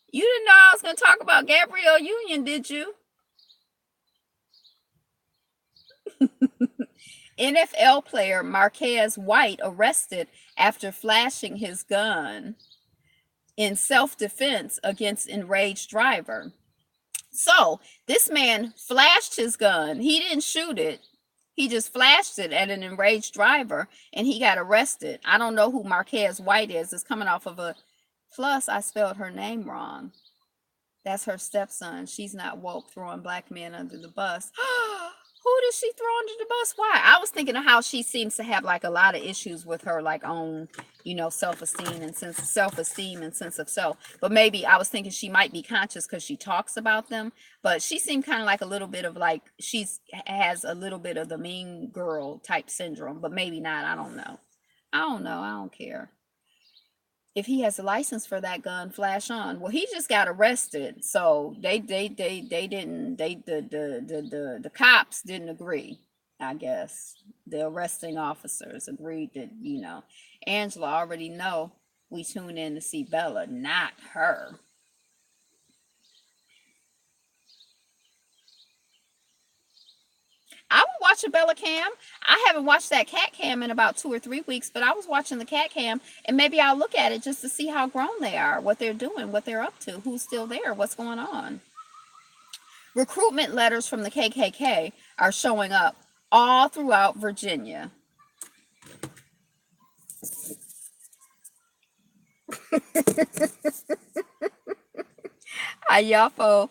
You didn't know I was going to talk about Gabrielle Union, did you? NFL player Marquez White arrested after flashing his gun in self-defense against enraged driver. So this man flashed his gun. He didn't shoot it. He just flashed it at an enraged driver and he got arrested. I don't know who Marquez White is. It's coming off of a plus. I spelled her name wrong. That's her stepson. She's not woke, throwing black men under the bus. Who did she throw under the bus? Why? I was thinking of how she seems to have like a lot of issues with her like own, self-esteem and sense of self. But maybe I was thinking she might be conscious because she talks about them. But she seemed kind of like a little bit of like has a little bit of the mean girl type syndrome, but maybe not. I don't know. I don't know. I don't care. If he has a license for that gun, flash on. Well, he just got arrested, so they didn't the cops didn't agree. I guess the arresting officers agreed that Angela already know we tune in to see Bella, not her. I would watch a Bella cam. I haven't watched that cat cam in about 2 or 3 weeks, but I was watching the cat cam, and maybe I'll look at it just to see how grown they are, what they're doing, what they're up to, who's still there, what's going on. Recruitment letters from the KKK are showing up all throughout Virginia. Ayafo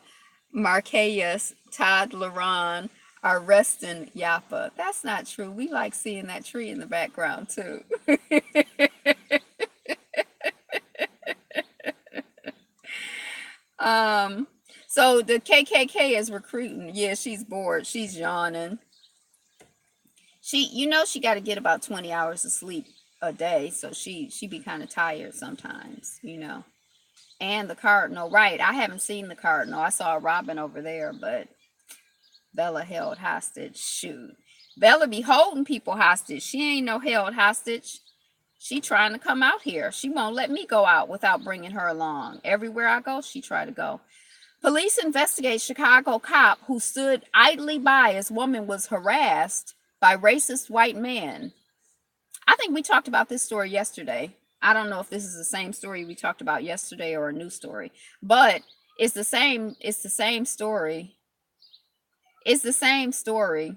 Marquez, Todd Laron are resting Yapa. That's not true. We like seeing that tree in the background too. um, so the KKK is recruiting. Yeah, she's bored. She's yawning. She got to get about 20 hours of sleep a day, so she be kind of tired sometimes. And the cardinal, right? I haven't seen the cardinal. I saw Robin over there, but Bella held hostage. Shoot, Bella be holding people hostage. She ain't no held hostage. She trying to come out here. She won't let me go out without bringing her along. Everywhere I go, she try to go. Police investigate Chicago cop who stood idly by as woman was harassed by racist white men. I think we talked about this story yesterday. I don't know if this is the same story we talked about yesterday or a new story, but it's the same. It's the same story. It's the same story.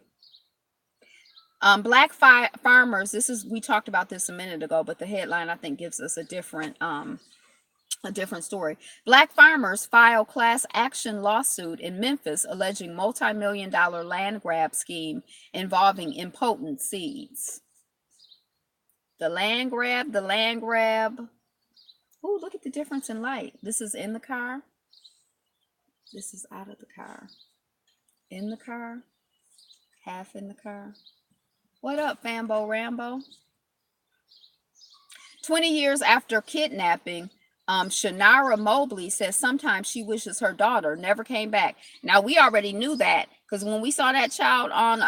Black farmers. We talked about this a minute ago, but the headline I think gives us a different story. Black farmers file class action lawsuit in Memphis alleging multi-million-dollar land grab scheme involving impotent seeds. The land grab. Oh, look at the difference in light. This is in the car. This is out of the car. In the car. Half in the car. What up, Fambo Rambo? 20 years after kidnapping, Shanara Mobley says sometimes she wishes her daughter never came back. Now we already knew that because when we saw that child on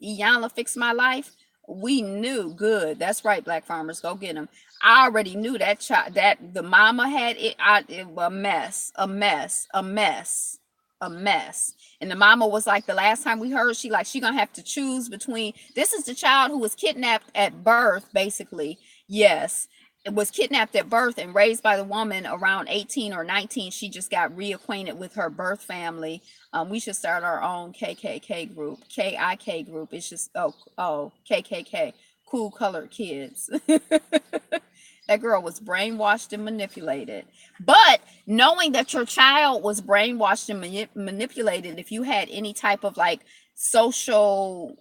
Iyanla Fix My Life, we knew. Good. That's right, Black farmers, go get them. I already knew that child, that the mama had it a mess, a mess, a mess, a mess. And the mama was like, the last time we heard, she gonna have to choose between, this is the child who was kidnapped at birth, basically. Yes. It was kidnapped at birth and raised by the woman around 18 or 19. She just got reacquainted with her birth family. We should start our own KKK group, KIK group. It's just, KKK, cool colored kids. That girl was brainwashed and manipulated. But knowing that your child was brainwashed and manipulated, if you had any type of like social,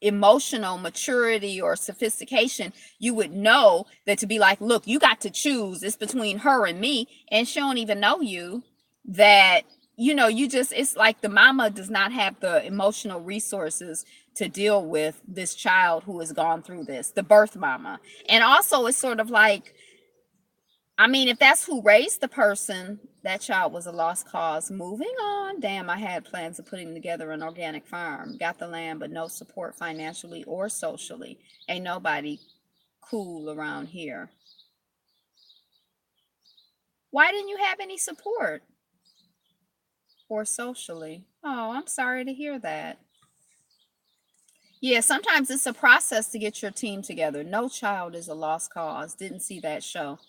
emotional maturity or sophistication, you would know that to be like, look, you got to choose. It's between her and me. And she don't even know you. That, it's like the mama does not have the emotional resources to deal with this child who has gone through this, the birth mama. And also it's sort of like, I mean, if that's who raised the person, that child was a lost cause. Moving on. Damn, I had plans of putting together an organic farm. Got the land, but no support financially or socially. Ain't nobody cool around here. Why didn't you have any support? Or socially? Oh, I'm sorry to hear that. Yeah, sometimes it's a process to get your team together. No child is a lost cause. Didn't see that show.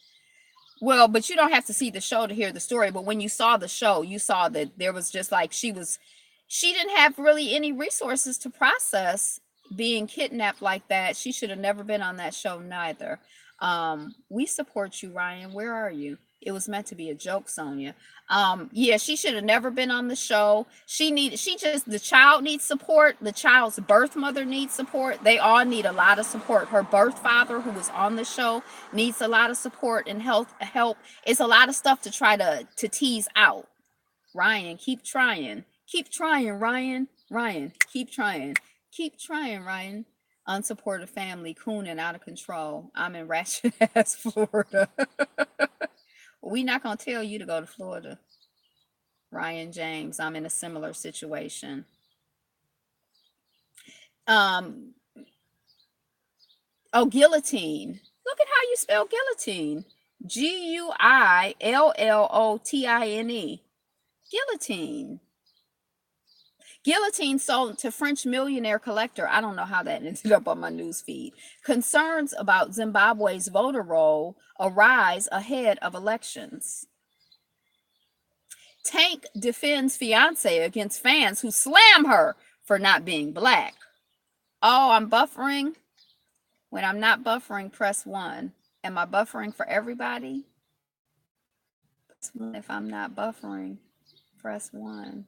Well, but you don't have to see the show to hear the story. But when you saw the show, you saw that there was just like she didn't have really any resources to process being kidnapped like that. She should have never been on that show neither. We support you, Ryan. Where are you? It was meant to be a joke, Sonia. Yeah, she should have never been on the show. The child needs support. The child's birth mother needs support. They all need a lot of support. Her birth father, who was on the show, needs a lot of support and help. It's a lot of stuff to try to tease out. Ryan, keep trying. Keep trying, Ryan. Ryan, keep trying. Keep trying, Ryan. Unsupported family, coon and out of control. I'm in ratchet ass Florida. We're not going to tell you to go to Florida. Ryan James, I'm in a similar situation. Um, guillotine. Look at how you spell guillotine. Guillotine. Guillotine. Guillotine sold to French millionaire collector. I don't know how that ended up on my news feed. Concerns about Zimbabwe's voter roll arise ahead of elections. Tank defends fiance against fans who slam her for not being black. Oh, I'm buffering. When I'm not buffering, press 1. Am I buffering for everybody? If I'm not buffering, press 1.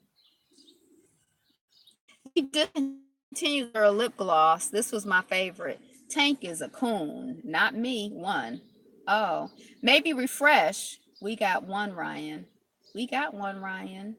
We did continue her lip gloss. This was my favorite. Tank is a coon, not me. 1. Oh, maybe refresh. We got 1, Ryan. We got 1, Ryan.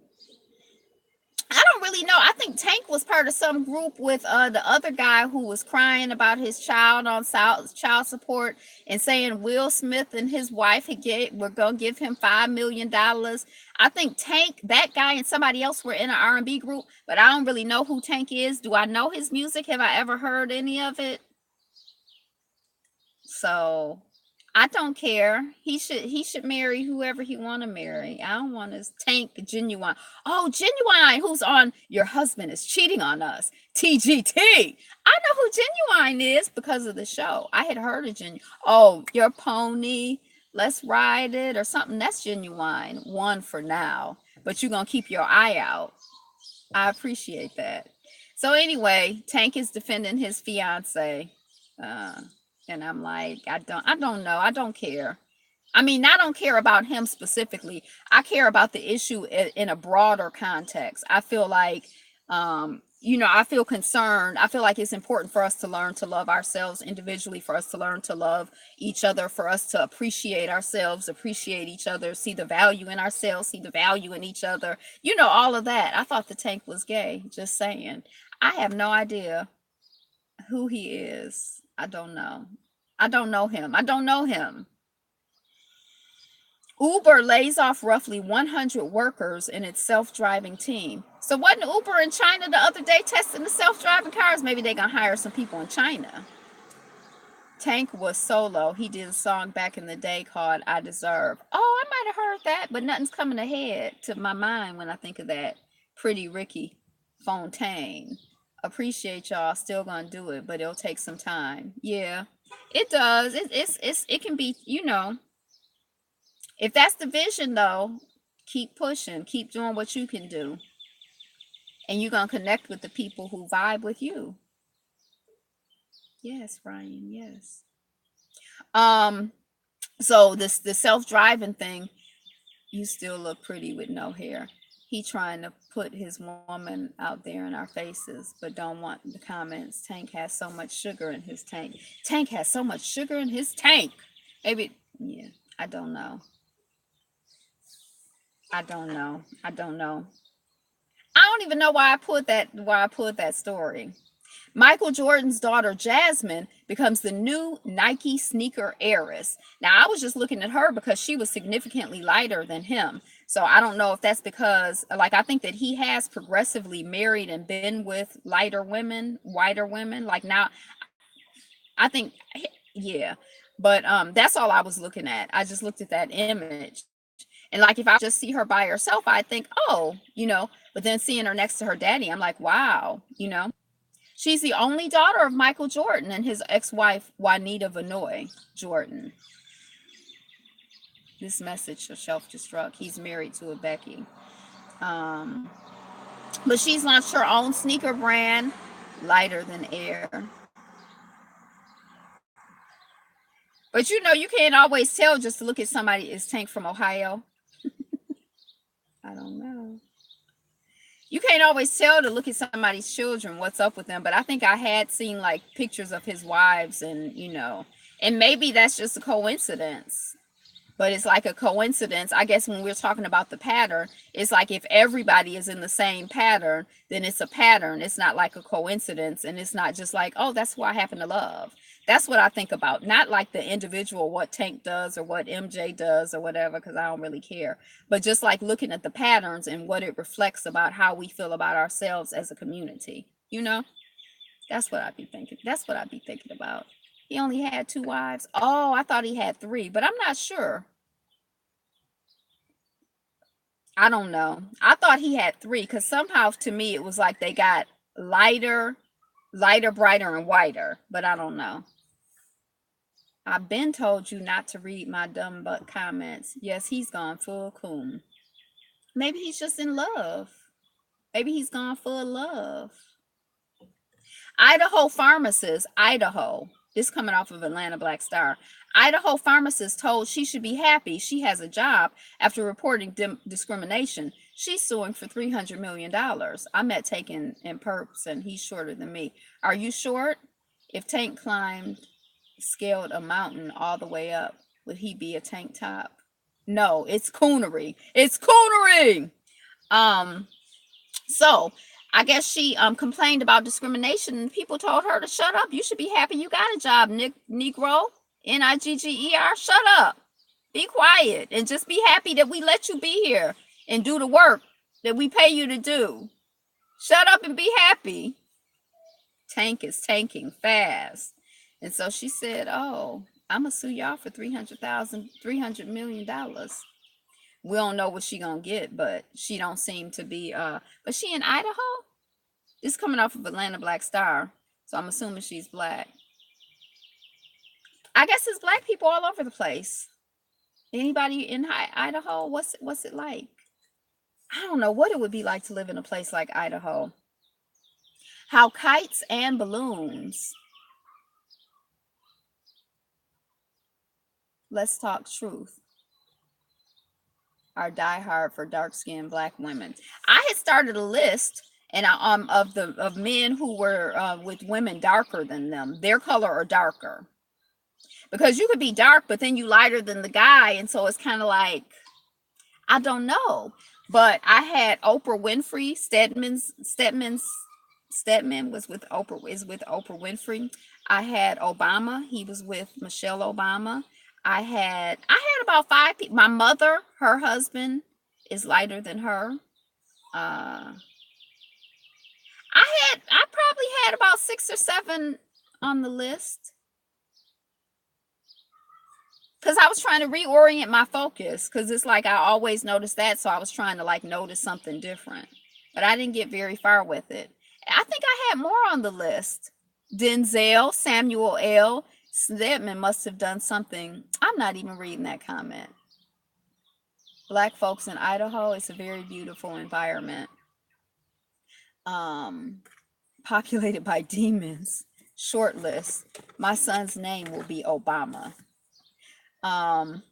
I don't really know. I think Tank was part of some group with the other guy who was crying about his child on child support and saying Will Smith and his wife were gonna give him $5 million. I think Tank, that guy, and somebody else were in an R&B group, but I don't really know who Tank is. Do I know his music? Have I ever heard any of it? So I don't care. He should marry whoever he want to marry. I don't want his Tank Genuine. Oh, Genuine, who's on Your Husband Is Cheating on Us. TGT. I know who Genuine is because of the show. I had heard of Genuine. Oh, Your Pony, Let's Ride It, or something. That's Genuine. 1 for now. But you're going to keep your eye out. I appreciate that. So anyway, Tank is defending his fiance. And I'm like, I don't know. I don't care. I mean, I don't care about him specifically. I care about the issue in a broader context. I feel like, I feel concerned. I feel like it's important for us to learn to love ourselves individually, for us to learn to love each other, for us to appreciate ourselves, appreciate each other, see the value in ourselves, see the value in each other. All of that. I thought the Tank was gay. Just saying. I have no idea who he is. I don't know. I don't know him. I don't know him. Uber lays off roughly 100 workers in its self-driving team. So wasn't Uber in China the other day testing the self-driving cars? Maybe they're going to hire some people in China. Tank was solo. He did a song back in the day called I Deserve. Oh, I might have heard that, but nothing's coming ahead to my mind when I think of that. Pretty Ricky Fontaine. Appreciate y'all. Still gonna do it, but it'll take some time. Yeah, it does. It can be, if that's the vision though, keep pushing, keep doing what you can do, and you're gonna connect with the people who vibe with you. Yes, Ryan. Yes. So the self-driving thing, you still look pretty with no hair. He trying to put his woman out there in our faces, but don't want the comments. Tank has so much sugar in his tank. Tank has so much sugar in his tank. Maybe, yeah, I don't know. I don't know. I don't know. I don't even know why I put that story. Michael Jordan's daughter, Jasmine, becomes the new Nike sneaker heiress. Now, I was just looking at her because she was significantly lighter than him. So I don't know if that's because, like, I think that he has progressively married and been with lighter women, whiter women. Like now, I think, yeah. But that's all I was looking at. I just looked at that image. And like if I just see her by herself, I think, oh, but then seeing her next to her daddy, I'm like, wow. She's the only daughter of Michael Jordan and his ex-wife, Juanita Vanoy Jordan. This message of self-destruct. He's married to a Becky. But she's launched her own sneaker brand, Lighter Than Air. But you know, you can't always tell just to look at somebody. Is Tank from Ohio? I don't know. You can't always tell to look at somebody's children what's up with them. But I think I had seen like pictures of his wives, and you know, and maybe that's just a coincidence. But it's like a coincidence. I guess when we're talking about the pattern, it's like if everybody is in the same pattern, then it's a pattern. It's not like a coincidence. And it's not just like, oh, that's who I happen to love. That's what I think about. Not like the individual, what Tank does or what MJ does or whatever, because I don't really care. But just like looking at the patterns and what it reflects about how we feel about ourselves as a community. You know, that's what I'd be thinking. That's what I'd be thinking about. He only had 2 wives. Oh, I thought he had 3, but I'm not sure. I don't know. I thought he had 3 because somehow to me it was like they got lighter, brighter, and whiter. But I don't know. I've been told you not to read my dumb butt comments. Yes, he's gone full coon. Maybe he's just in love. Maybe he's gone full of love. Idaho pharmacist, Idaho. This coming off of Atlanta Black Star. Idaho pharmacist told she should be happy she has a job after reporting discrimination. She's suing for $300 million. I met Tank in Perps, and he's shorter than me. Are you short? If Tank scaled a mountain all the way up, would he be a tank top? No, it's coonery. It's coonery. So I guess she complained about discrimination, and people told her to shut up. You should be happy you got a job, Negro. Nigger. Shut up. Be quiet and just be happy that we let you be here and do the work that we pay you to do. Shut up and be happy. Tank is tanking fast. And so she said, oh, I'm going to sue y'all for $300 million. We don't know what she gonna get, but she don't seem to be but she in Idaho? This coming off of Atlanta Black Star, so I'm assuming she's black. I guess there's black people all over the place. Anybody in Idaho? What's it like? I don't know what it would be like to live in a place like Idaho. How kites and balloons. Let's talk truth. Are diehard for dark-skinned black women. I had started a list, and of men who were with women darker than them, their color or darker, because you could be dark, but then you lighter than the guy, and so it's kind of like, I don't know. But I had Oprah Winfrey. Stedman was with Oprah. Is with Oprah Winfrey. I had Obama. He was with Michelle Obama. I had about 5 people. My mother, her husband is lighter than her. I probably had about 6 or 7 on the list. Because I was trying to reorient my focus. Because it's like I always notice that. So I was trying to like notice something different. But I didn't get very far with it. I think I had more on the list. Denzel, Samuel L. Stedman must have done something. I'm not even reading that comment. Black folks in Idaho, it's a very beautiful environment. Populated by demons. Short list. My son's name will be Obama. Oh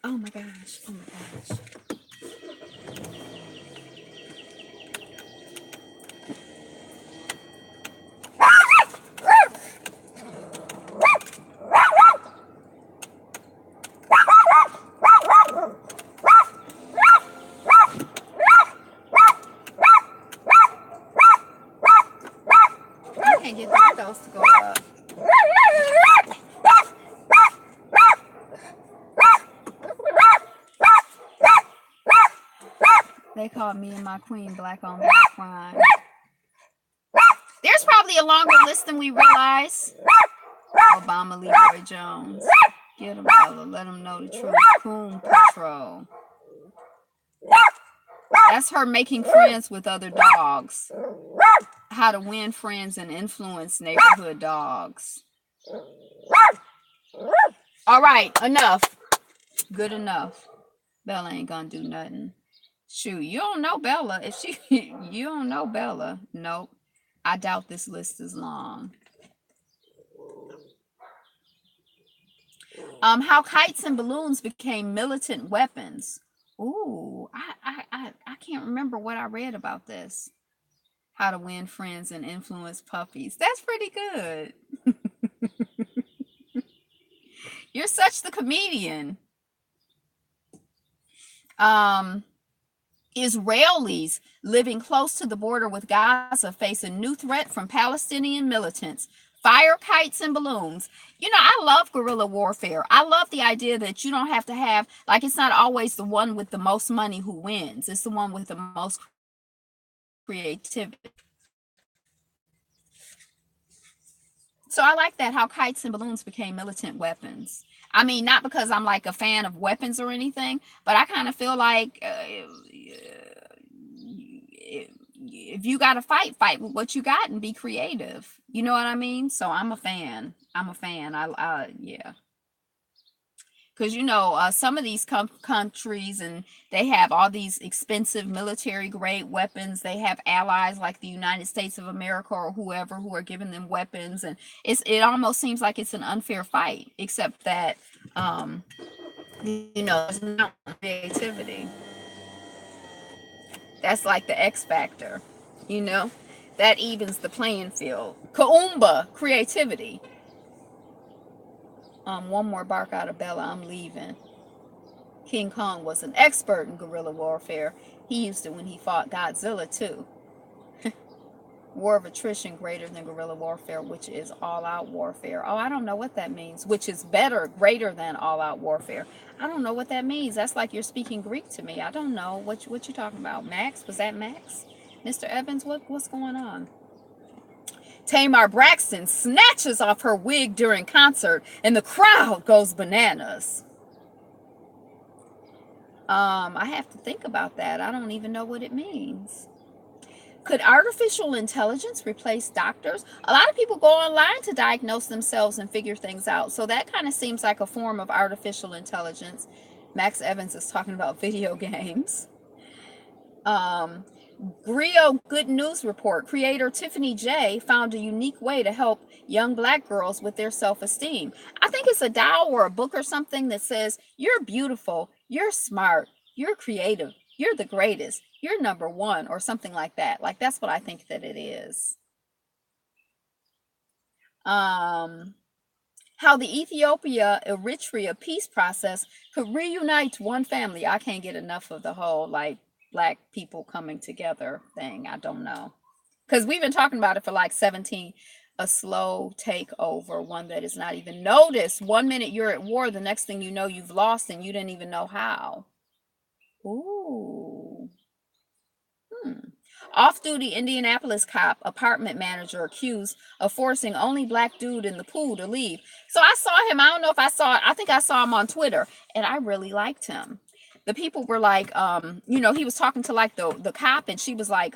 my gosh. Oh my gosh. Can't get the windows to go up. They called me and my queen black on black crime. There's probably a longer list than we realize. Obama, Leroy Jones. Get them, Bella. Let them know the truth. Coon Patrol. That's her making friends with other dogs. How to win friends and influence neighborhood dogs. All right, enough. Good enough. Bella ain't gonna do nothing. Shoot, you don't know Bella. You don't know Bella. Nope. I doubt this list is long. How kites and balloons became militant weapons. Ooh, I can't remember what I read about this. How to win friends and influence puppies. That's pretty good. You're such the comedian. Um, Israelis living close to the border with Gaza face a new threat from Palestinian militants. Fire kites and balloons. You know, I love guerrilla warfare. I love the idea that you don't have to have, like, it's not always the one with the most money who wins, it's the one with the most creativity. So I like that, how kites and balloons became militant weapons. I mean, not because I'm like a fan of weapons or anything, but I kind of feel like if you got to fight, fight with what you got and be creative. You know what I mean? So I'm a fan. I'm a fan. Yeah. Because, you know, some of these countries, and they have all these expensive military grade weapons. They have allies like the United States of America or whoever who are giving them weapons. And it almost seems like it's an unfair fight, except that, you know, there's not creativity. That's like the X factor, you know, that evens the playing field. Kaumba, creativity. One more bark out of Bella, I'm leaving. King Kong was an expert in guerrilla warfare. He used it when he fought Godzilla too. War of attrition greater than guerrilla warfare, which is all-out warfare. Oh, I don't know what that means. Which is better, greater than all-out warfare. I don't know what that means. That's like you're speaking Greek to me. I don't know what you talking about. Max, was that Max? Mr. Evans, what's going on? Tamar Braxton snatches off her wig during concert, and the crowd goes bananas. I have to think about that. I don't even know what it means. Could artificial intelligence replace doctors? A lot of people go online to diagnose themselves and figure things out. So that kind of seems like a form of artificial intelligence. Max Evans is talking about video games. Grio Good News Report. Creator Tiffany J found a unique way to help young black girls with their self-esteem. I think it's a doll or a book or something that says, you're beautiful, you're smart, you're creative, you're the greatest, you're number one, or something like that. Like, that's what I think that it is. How the Ethiopia-Eritrea peace process could reunite one family. I can't get enough of the whole, like, black people coming together thing. I don't know. Because we've been talking about it for like 17, a slow takeover, one that is not even noticed. 1 minute you're at war, the next thing you know, you've lost and you didn't even know how. Ooh. Off-duty Indianapolis cop, apartment manager accused of forcing only black dude in the pool to leave. So I saw him. I don't know if I saw it. I think I saw him on Twitter, and I really liked him. The people were like, you know, he was talking to like the cop, and she was like,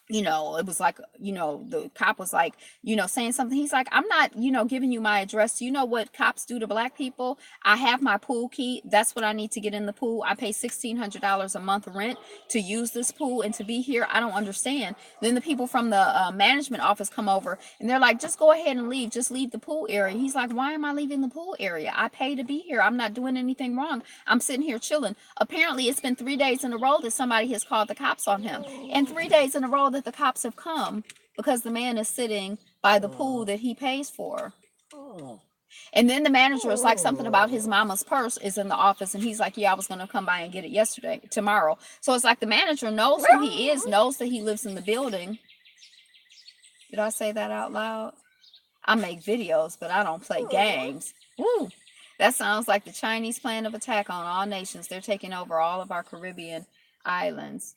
you know, it was like, you know, the cop was like, you know, saying something. He's like, I'm not, you know, giving you my address. You know what cops do to black people? I have my pool key. That's what I need to get in the pool. I pay $1,600 a month rent to use this pool and to be here. I don't understand. Then the people from the management office come over and they're like, just go ahead and leave. Just leave the pool area. He's like, why am I leaving the pool area? I pay to be here. I'm not doing anything wrong. I'm sitting here chilling. Apparently, it's been 3 days in a row that somebody has called the cops on him. And 3 days in a row that the cops have come because the man is sitting by the pool that he pays for. And then the manager is like, something about his mama's purse is in the office, and he's like, yeah, I was going to come by and get it tomorrow. So it's like the manager knows who he is, knows that he lives in the building. Did I say that out loud? I make videos, but I don't play games. Woo! That sounds like the Chinese plan of attack on all nations. They're taking over all of our Caribbean islands.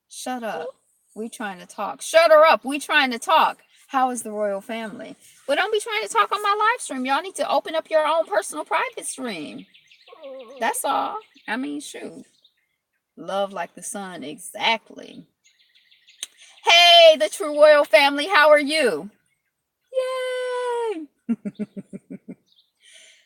Shut up. We trying to talk. Shut her up. We trying to talk. How is the royal family? But don't be trying to talk on my live stream. Y'all need to open up your own personal private stream. That's all. I mean, shoot. Love like the sun. Exactly. Hey, the true royal family. How are you? Yay.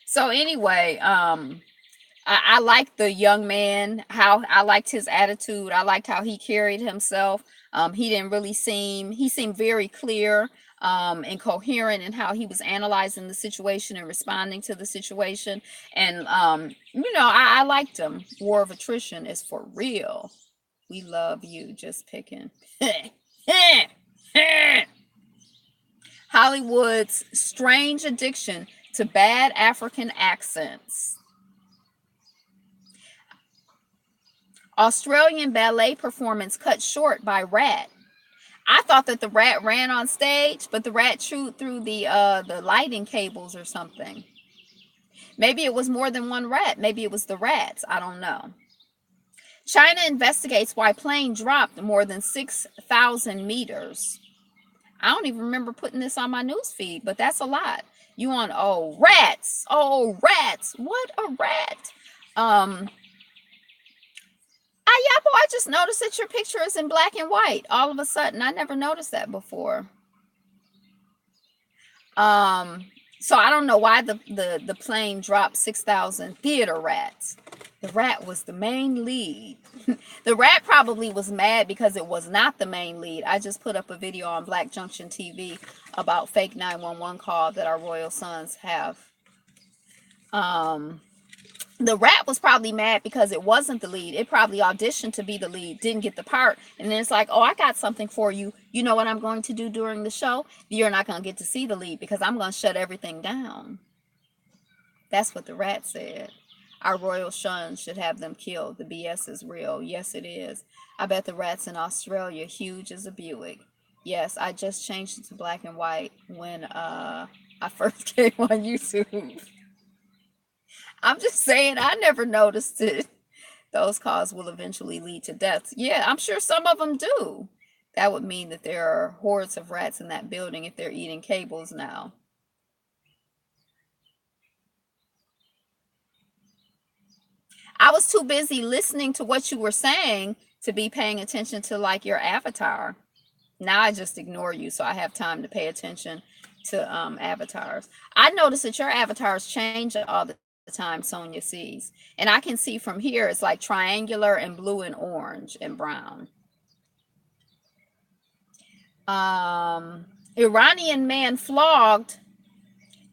So anyway, I liked the young man, how I liked his attitude. I liked how he carried himself. He seemed very clear. incoherent in how he was analyzing the situation and responding to the situation. And I liked him. War of Attrition is for real. We love you. Just picking. Hollywood's strange addiction to bad African accents. Australian ballet performance cut short by rat. I thought that the rat ran on stage, but the rat chewed through the lighting cables or something. Maybe it was more than one rat. Maybe it was the rats. I don't know. China investigates why plane dropped more than 6,000 meters. I don't even remember putting this on my news feed, but that's a lot. You on, oh, rats. Oh, rats. What a rat. Ayapo, I just noticed that your picture is in black and white all of a sudden. I never noticed that before. So I don't know why the plane dropped 6,000 theater rats. The rat was the main lead. The rat probably was mad because it was not the main lead. I just put up a video on Black Junction TV about fake 911 call that our royal sons have. The rat was probably mad because it wasn't the lead. It probably auditioned to be the lead, didn't get the part. And then it's like, oh, I got something for you. You know what I'm going to do during the show? You're not going to get to see the lead because I'm going to shut everything down. That's what the rat said. Our royal sons should have them killed. The BS is real. Yes, it is. I bet the rats in Australia huge as a Buick. Yes, I just changed it to black and white when I first came on YouTube. I'm just saying, I never noticed it. Those calls will eventually lead to deaths. Yeah, I'm sure some of them do. That would mean that there are hordes of rats in that building if they're eating cables now. I was too busy listening to what you were saying to be paying attention to like your avatar. Now I just ignore you, so I have time to pay attention to avatars. I noticed that your avatars change all the time, Sonia sees. And I can see from here it's like triangular and blue and orange and brown. Iranian man flogged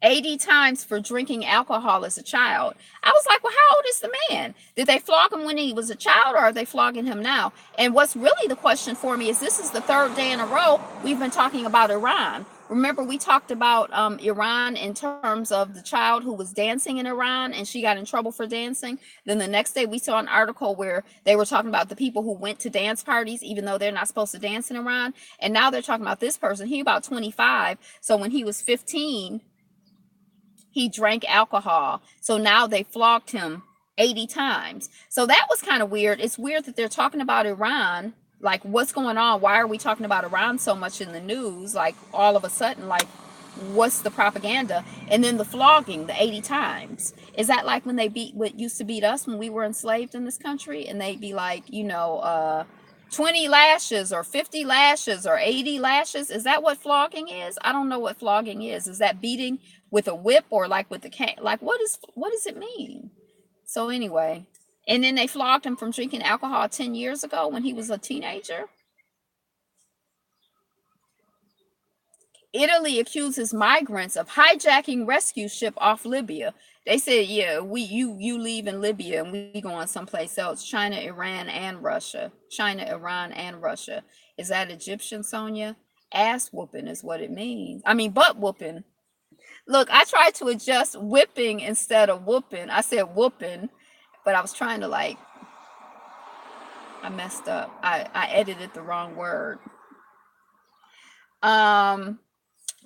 80 times for drinking alcohol as a child. I was like, well, how old is the man? Did they flog him when he was a child, or are they flogging him now? And what's really the question for me is, this is the third day in a row we've been talking about Iran. Remember, we talked about Iran in terms of the child who was dancing in Iran and she got in trouble for dancing. Then the next day we saw an article where they were talking about the people who went to dance parties, even though they're not supposed to dance in Iran. And now they're talking about this person. He about 25. So when he was 15, he drank alcohol. So now they flogged him 80 times. So that was kind of weird. It's weird that they're talking about Iran. Like, what's going on? Why are we talking about Iran so much in the news? Like, all of a sudden, like, what's the propaganda? And then the flogging, the 80 times. Is that like when they beat what used to beat us when we were enslaved in this country? And they'd be like, 20 lashes or 50 lashes or 80 lashes. Is that what flogging is? I don't know what flogging is. Is that beating with a whip or like with the cane? Like, what does it mean? So anyway, and then they flogged him from drinking alcohol 10 years ago when he was a teenager. Italy accuses migrants of hijacking rescue ship off Libya. They said, yeah, you leave in Libya and we go on someplace else. China, Iran, and Russia. China, Iran, and Russia. Is that Egyptian, Sonia? Ass whooping is what it means. I mean, butt whooping. Look, I tried to adjust whipping instead of whooping. I said whooping, but I was trying to I messed up. I edited the wrong word.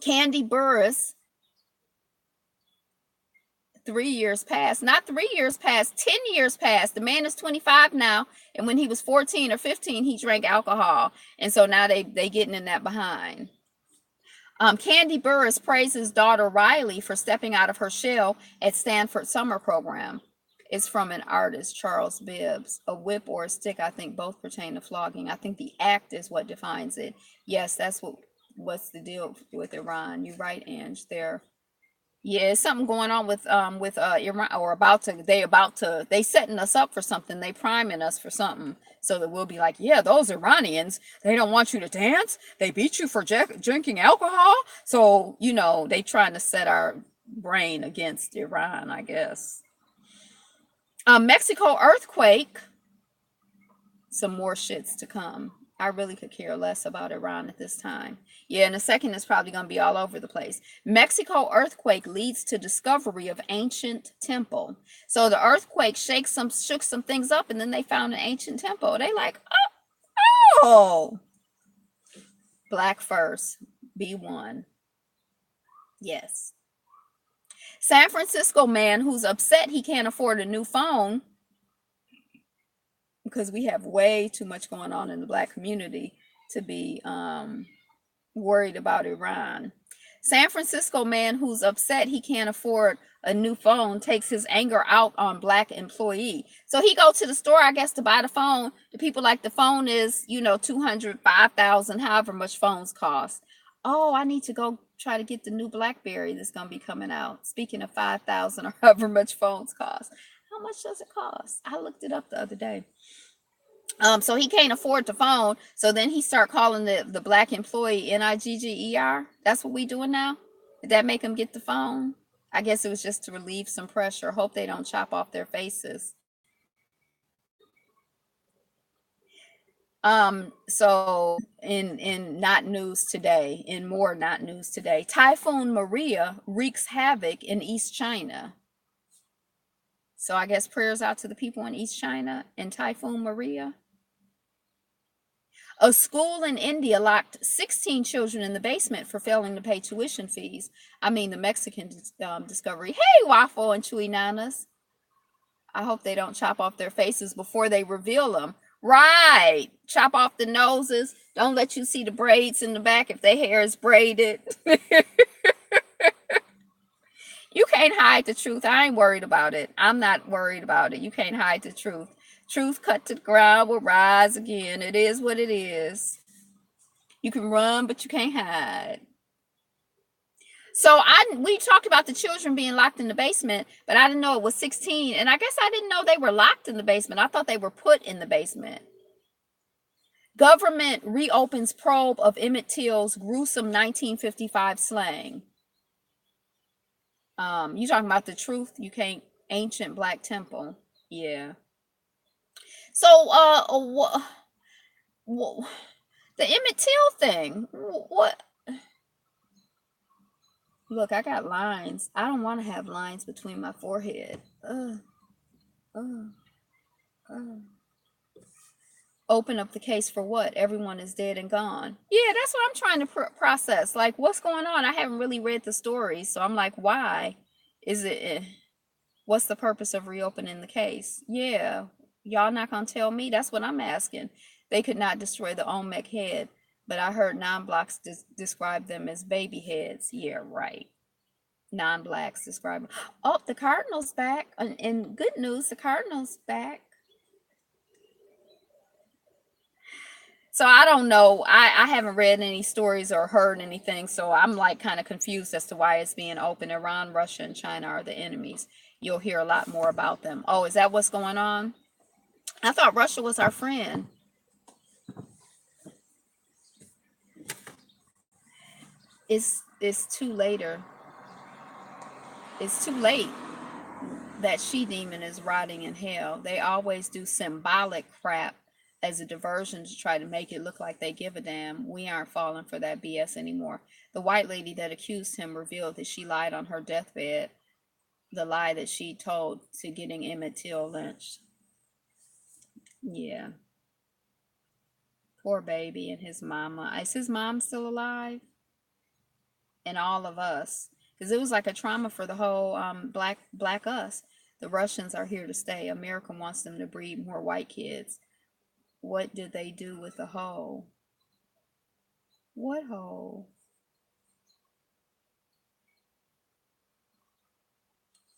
Candy Burris, 3 years passed. Not 3 years passed, 10 years passed. The man is 25 now, and when he was 14 or 15, he drank alcohol. And so now they getting in that behind. Candy Burris praises daughter Riley for stepping out of her shell at Stanford summer program. It's from an artist, Charles Bibbs. A whip or a stick, I think both pertain to flogging. I think the act is what defines it. Yes, that's what's the deal with Iran. You're right, Ange. Yeah, it's something going on with Iran, or they setting us up for something. They priming us for something so that we'll be like, yeah, those Iranians, they don't want you to dance. They beat you for drinking alcohol. So, they trying to set our brain against Iran, I guess. Mexico earthquake, some more shits to come. I really could care less about Iran at this time. Yeah, in a second, it's probably going to be all over the place. Mexico earthquake leads to discovery of ancient temple. So the earthquake shook some things up, and then they found an ancient temple. They like, oh, black first, B1. Yes. San Francisco man who's upset he can't afford a new phone because we have way too much going on in the black community to be worried about Iran. San Francisco man who's upset he can't afford a new phone takes his anger out on black employee. So he go to the store, I guess, to buy the phone. The people like the phone is, 200, 5,000, however much phones cost. Oh, I need to go try to get the new BlackBerry that's going to be coming out. Speaking of 5,000 or however much phones cost. How much does it cost? I looked it up the other day. So he can't afford the phone. So then he start calling the black employee Nigger. That's what we doing now. Did that make him get the phone? I guess it was just to relieve some pressure. Hope they don't chop off their faces. So in not news today, in more not news today, Typhoon Maria wreaks havoc in East China. So I guess prayers out to the people in East China and Typhoon Maria. A school in India locked 16 children in the basement for failing to pay tuition fees. I mean, the Mexican discovery. Hey, Waffle and Chewy Nanas. I hope they don't chop off their faces before they reveal them. Right. Chop off the noses. Don't let you see the braids in the back if their hair is braided. You can't hide the truth. I ain't worried about it. I'm not worried about it. You can't hide the truth. Truth cut to the ground will rise again. It is what it is. You can run, but you can't hide. So we talked about the children being locked in the basement, but I didn't know it was 16. And I guess I didn't know they were locked in the basement. I thought they were put in the basement. Government reopens probe of Emmett Till's gruesome 1955 slang. You talking about the truth? You can't ancient black temple. Yeah. So the Emmett Till thing. What? Look, I got lines. I don't want to have lines between my forehead. Uh, uh. Open up the case for what? Everyone is dead and gone. Yeah, that's what I'm trying to process. Like, what's going on? I haven't really read the story, so I'm like, why is it? What's the purpose of reopening the case? Yeah, y'all not gonna tell me? That's what I'm asking. They could not destroy the Olmec head, but I heard non-blacks describe them as baby heads. Yeah, right. Non-blacks describe them. Oh, the Cardinals back. And good news, the Cardinals back. So I don't know. I haven't read any stories or heard anything. So I'm like kind of confused as to why it's being open. Iran, Russia, and China are the enemies. You'll hear a lot more about them. Oh, is that what's going on? I thought Russia was our friend. It's too later. It's too late. That she demon is rotting in hell. They always do symbolic crap as a diversion to try to make it look like they give a damn. We aren't falling for that BS anymore. The white lady that accused him revealed that she lied on her deathbed, the lie that she told to getting Emmett Till lynched. Yeah. Poor baby and his mama. Is his mom still alive? And all of us. Because it was like a trauma for the whole black us. The Russians are here to stay. America wants them to breed more white kids. What did they do with the hole? What hole?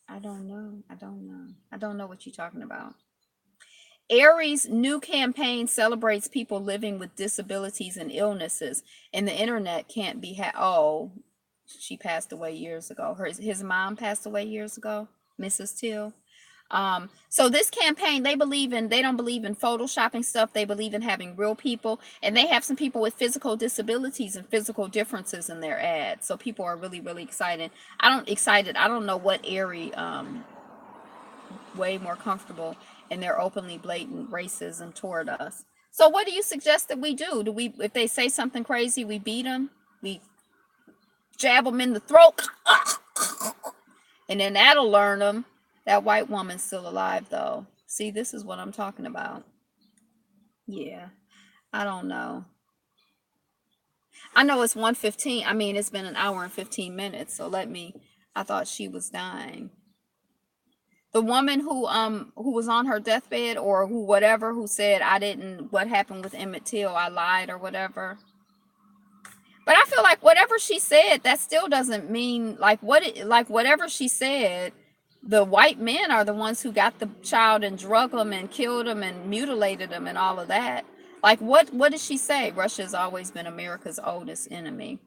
I don't know. I don't know. I don't know what you're talking about. Aries' new campaign celebrates people living with disabilities and illnesses, and the internet can't be oh, She passed away years ago. His mom passed away years ago, Mrs. Till. So this campaign, they don't believe in photoshopping stuff. They believe in having real people, and they have some people with physical disabilities and physical differences in their ads. So people are really, really excited. I don't know what area, way more comfortable in their openly blatant racism toward us. So what do you suggest that we do? If they say something crazy, we beat them? We jab them in the throat? And then that'll learn them. That white woman's still alive, though. See, this is what I'm talking about. Yeah, I don't know. I know it's 1:15. I mean, it's been an hour and 15 minutes. So I thought she was dying. The woman who was on her deathbed, or who whatever, who said, I didn't, what happened with Emmett Till, I lied or whatever. But I feel like whatever she said, that still doesn't mean, like whatever she said, the white men are the ones who got the child and drug him and killed him and mutilated him and all of that. Like what did she say? Russia's always been America's oldest enemy.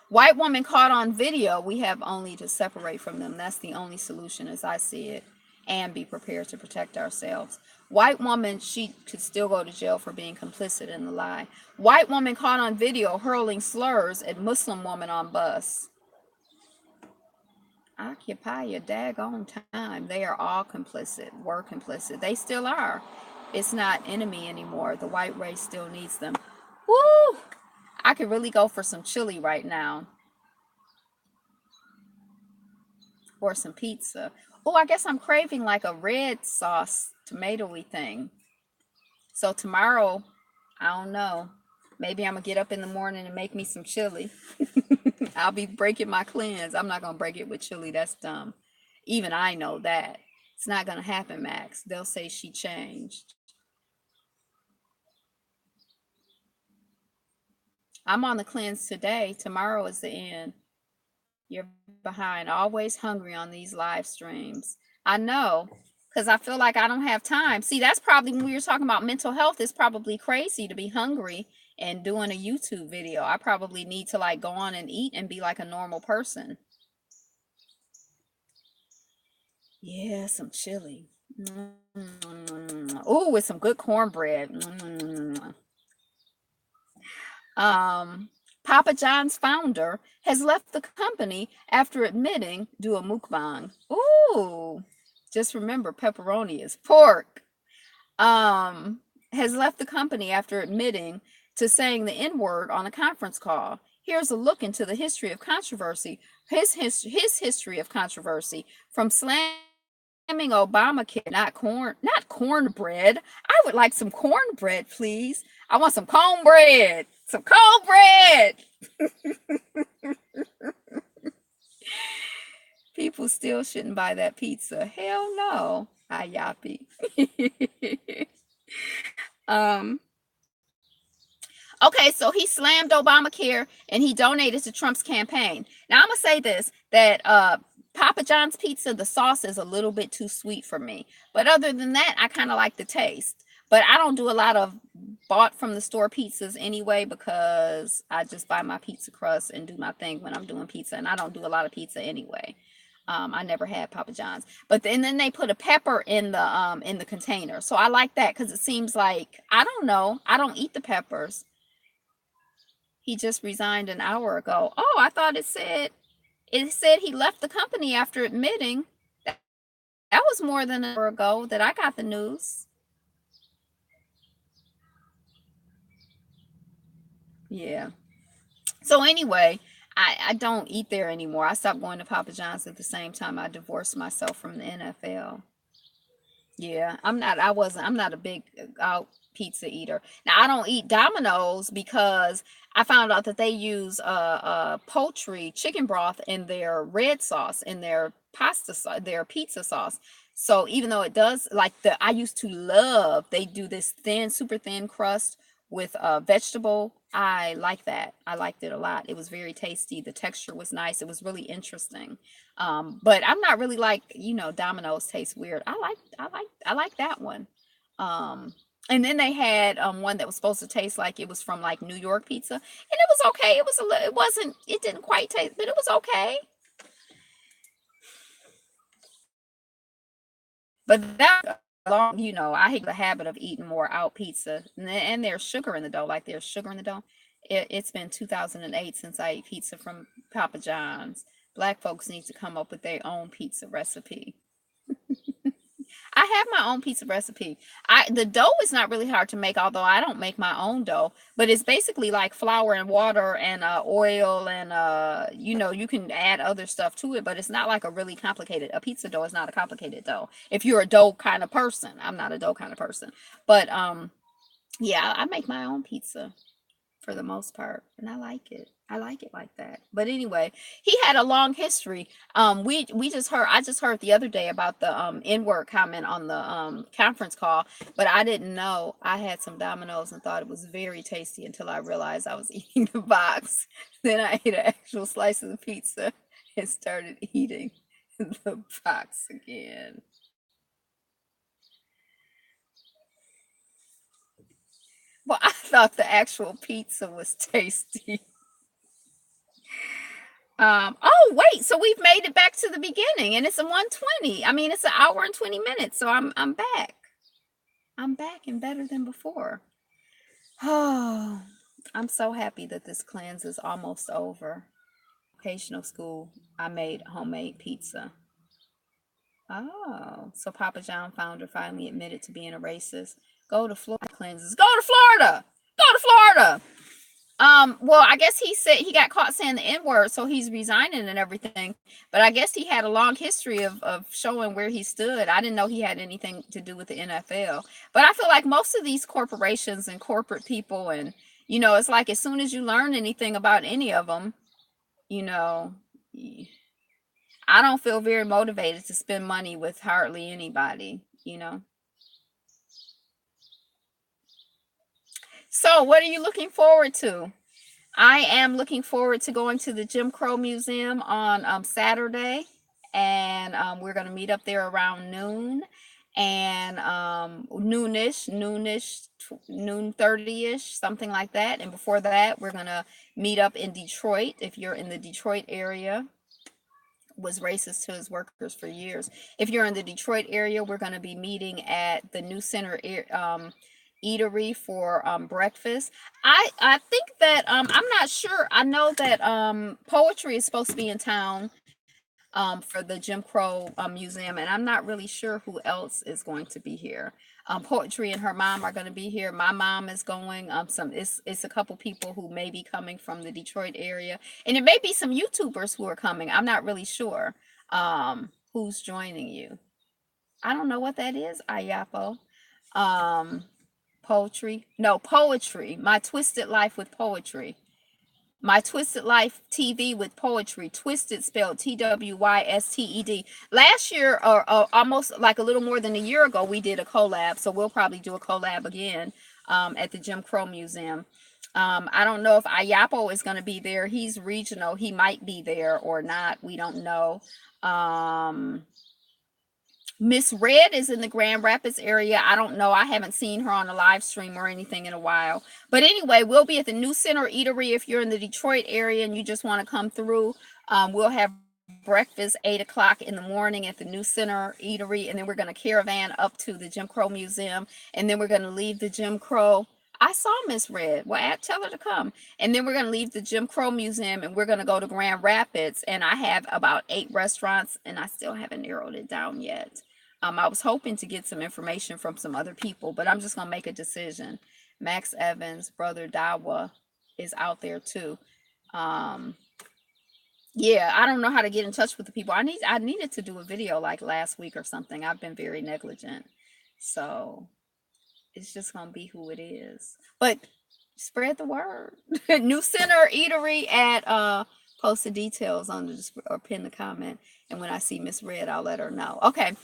White woman caught on video. We have only to separate from them. That's the only solution as I see it, and be prepared to protect ourselves. White woman, she could still go to jail for being complicit in the lie. White woman caught on video hurling slurs at Muslim woman on bus. Occupy your daggone time. They are all complicit, were complicit. They still are. It's not enemy anymore. The white race still needs them. Woo! I could really go for some chili right now. Or some pizza. Oh, I guess I'm craving like a red sauce, tomatoey thing. So tomorrow, I don't know. Maybe I'm going to get up in the morning and make me some chili. I'll be breaking my cleanse. I'm not going to break it with chili. That's dumb. Even I know that. It's not going to happen, Max. They'll say she changed. I'm on the cleanse today. Tomorrow is the end. You're behind. Always hungry on these live streams. I know, because I feel like I don't have time. See, that's probably when we were talking about mental health. It's probably crazy to be hungry and doing a YouTube video. I probably need to like go on and eat and be like a normal person. Yeah, some chili. Oh, with some good cornbread. Papa John's founder has left the company after admitting do a mukbang. Ooh, just remember pepperoni is pork. Has left the company after admitting to saying the N-word on a conference call. Here's a look into the history of controversy. His history of controversy, from slamming Obamacare, not cornbread. I would like some cornbread, please. I want some cornbread. Some cornbread. People still shouldn't buy that pizza. Hell no. I yappy. Okay, so he slammed Obamacare and he donated to Trump's campaign. Now I'm gonna say this, that Papa John's pizza, the sauce is a little bit too sweet for me. But other than that, I kind of like the taste. But I don't do a lot of bought from the store pizzas anyway, because I just buy my pizza crust and do my thing when I'm doing pizza, and I don't do a lot of pizza anyway. I never had Papa John's, but then they put a pepper in the container, so I like that because it seems like, I don't know, I don't eat the peppers. He just resigned an hour ago. Oh, I thought it said he left the company after admitting. That was more than an hour ago that I got the news. Yeah. So anyway, I don't eat there anymore. I stopped going to Papa John's at the same time I divorced myself from the NFL. Yeah, I'm not a big out pizza eater. Now I don't eat Domino's because I found out that they use poultry chicken broth in their red sauce, in their their pizza sauce. So even though it does, like, I used to love, they do this thin, super thin crust with vegetable. I like that. I liked it a lot. It was very tasty. The texture was nice. It was really interesting. But I'm not really like, Domino's tastes weird. I like that one. Um, And then they had one that was supposed to taste like it was from like New York pizza, and it was okay. It was it wasn't, it didn't quite taste, but it was okay. But that long, I hate the habit of eating more out pizza, and there's sugar in the dough. Like there's sugar in the dough. It's been 2008 since I ate pizza from Papa John's. Black folks need to come up with their own pizza recipe. I have my own pizza recipe. The dough is not really hard to make, although I don't make my own dough. But it's basically like flour and water and oil, and you can add other stuff to it. But it's not like a really complicated. A pizza dough is not a complicated dough. If you're a dough kind of person, I'm not a dough kind of person. But yeah, I make my own pizza for the most part, and I like it. I like it like that. But anyway, he had a long history. We just heard, I just heard the other day about the N-word comment on the conference call, but I didn't know. I had some Domino's and thought it was very tasty until I realized I was eating the box. Then I ate an actual slice of the pizza and started eating the box again. Well, I thought the actual pizza was tasty. Oh wait, so we've made it back to the beginning, and it's a 120. I mean, it's an hour and 20 minutes, so I'm back. I'm back and better than before. Oh, I'm so happy that this cleanse is almost over. Vocational school, I made homemade pizza. Oh, so Papa John founder finally admitted to being a racist. Go to Florida cleanses. Go to Florida. Go to Florida. Well, I guess he said he got caught saying the N-word, so he's resigning and everything. But I guess he had a long history of showing where he stood. I didn't know he had anything to do with the NFL. But I feel like most of these corporations and corporate people, and it's like as soon as you learn anything about any of them, you know, I don't feel very motivated to spend money with hardly anybody. So, what are you looking forward to? I am looking forward to going to the Jim Crow Museum on Saturday, and we're going to meet up there around noon, and noon 30ish, something like that. And before that, we're going to meet up in Detroit. If you're in the Detroit area, was racist to his workers for years. If you're in the Detroit area, we're going to be meeting at the New Center eatery for breakfast. I think that I'm not sure. I know that poetry is supposed to be in town for the Jim Crow Museum, and I'm not really sure who else is going to be here. Poetry and her mom are going to be here. My mom is going. It's a couple people who may be coming from the Detroit area, and it may be some YouTubers who are coming. I'm not really sure who's joining you. I don't know what that is, Ayapo. Um, Poetry. No, poetry. My Twisted Life with Poetry. My Twisted Life TV with Poetry. Twisted spelled Twysted. Last year, or almost like a little more than a year ago, we did a collab. So we'll probably do a collab again at the Jim Crow Museum. I don't know if Ayapo is going to be there. He's regional. He might be there or not. We don't know. Miss Red is in the Grand Rapids area. I don't know. I haven't seen her on a live stream or anything in a while. But anyway, we'll be at the New Center Eatery if you're in the Detroit area and you just want to come through. We'll have breakfast 8 o'clock in the morning at the New Center Eatery, and then we're going to caravan up to the Jim Crow Museum, and then we're going to leave the Jim Crow. I saw Miss Red. Well, tell her to come. And then we're going to leave the Jim Crow Museum, and we're going to go to Grand Rapids. And I have about 8 restaurants, and I still haven't narrowed it down yet. I was hoping to get some information from some other people, but I'm just going to make a decision. Max Evans, Brother Dawa is out there too. Yeah, I don't know how to get in touch with the people. I needed to do a video like last week or something. I've been very negligent. So it's just gonna be who it is. But spread the word. New Center Eatery at post the details on the or pin the comment. And when I see Miss Red, I'll let her know. Okay.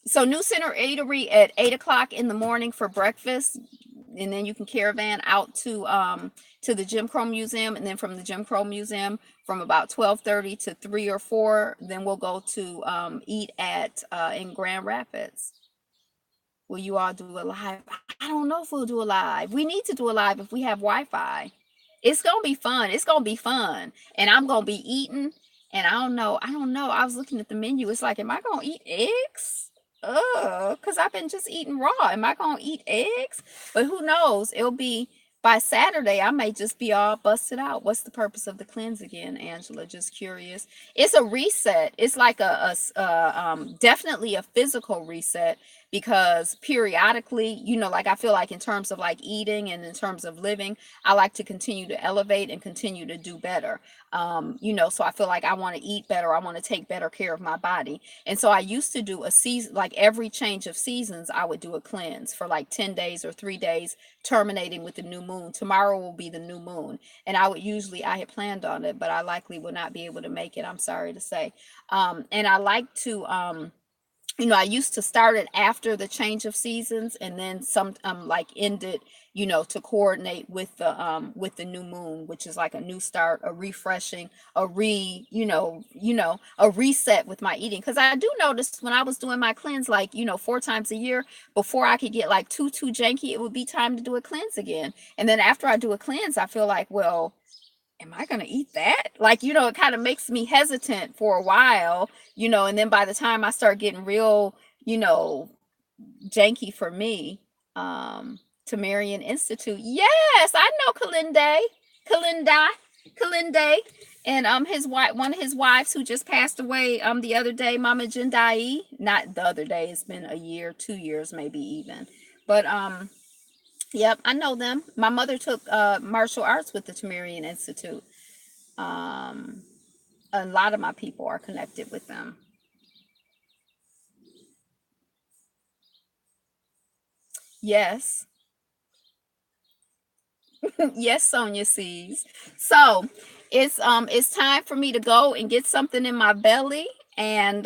So New Center Eatery at 8 o'clock in the morning for breakfast. And then you can caravan out to the Jim Crow Museum, and then from the Jim Crow Museum from about 12:30 to 3 or 4, then we'll go to eat at in Grand Rapids. Will you all do a live? I don't know if we'll do a live. We need to do a live if we have Wi-Fi. It's gonna be fun. It's gonna be fun. And I'm gonna be eating. And I don't know. I don't know. I was looking at the menu. It's like, am I gonna eat eggs? Because I've been just eating raw. Am I gonna eat eggs? But who knows? It'll be by Saturday. I may just be all busted out. What's the purpose of the cleanse again, Angela? Just curious. It's a reset. It's like definitely a physical reset, because periodically, like I feel like in terms of like eating and in terms of living, I like to continue to elevate and continue to do better. So I feel like I want to eat better. I want to take better care of my body. And so I used to do a season, like every change of seasons, I would do a cleanse for like 10 days or 3 days, terminating with the new moon. Tomorrow will be the new moon. And I had planned on it, but I likely will not be able to make it. I'm sorry to say. And I like to, I used to start it after the change of seasons, and then some like end it, to coordinate with the new moon, which is like a new start, a refreshing, a reset with my eating. Because I do notice when I was doing my cleanse, like 4 times a year, before I could get like too janky, it would be time to do a cleanse again. And then after I do a cleanse, I feel like, well, am I going to eat that? Like, it kind of makes me hesitant for a while, and then by the time I start getting real, janky for me, Tamarian Institute. Yes, I know Kalinde. And his wife, one of his wives who just passed away the other day, Mama Jindai. Not the other day, it's been a year, 2 years, maybe even. But yep, I know them. My mother took martial arts with the Tamarian Institute. A lot of my people are connected with them. Yes. Yes, Sonia sees. So it's time for me to go and get something in my belly. And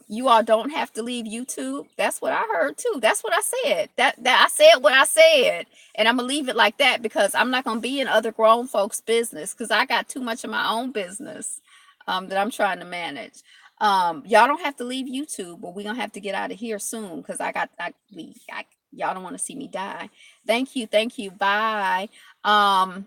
you all don't have to leave YouTube. That's what I heard too. That's what I said. That I said what I said, and I'm gonna leave it like that, because I'm not gonna be in other grown folks' business, because I got too much of my own business that I'm trying to manage. Y'all don't have to leave YouTube, but we're gonna have to get out of here soon, because y'all don't want to see me die. Thank you. Bye. A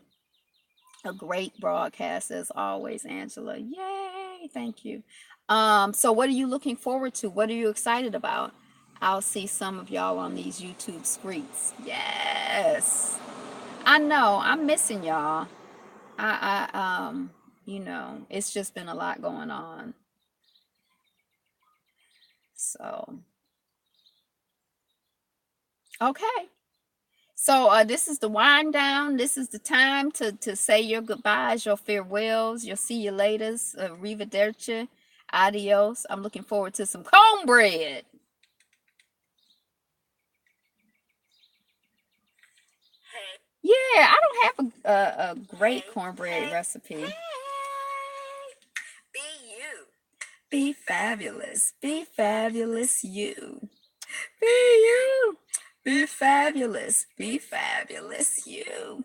great broadcast as always, Angela. Yay, thank you. So what are you looking forward to? What are you excited about? I'll see some of y'all on these YouTube streets. Yes. I know, I'm missing y'all. It's just been a lot going on. So, okay. So this is the wind down. This is the time to say your goodbyes, your farewells, your see you laters, arrivederci, adios. I'm looking forward to some cornbread. Yeah, I don't have a great cornbread recipe. Be you. Be fabulous. Be fabulous you. Be you. Be fabulous. Be fabulous you.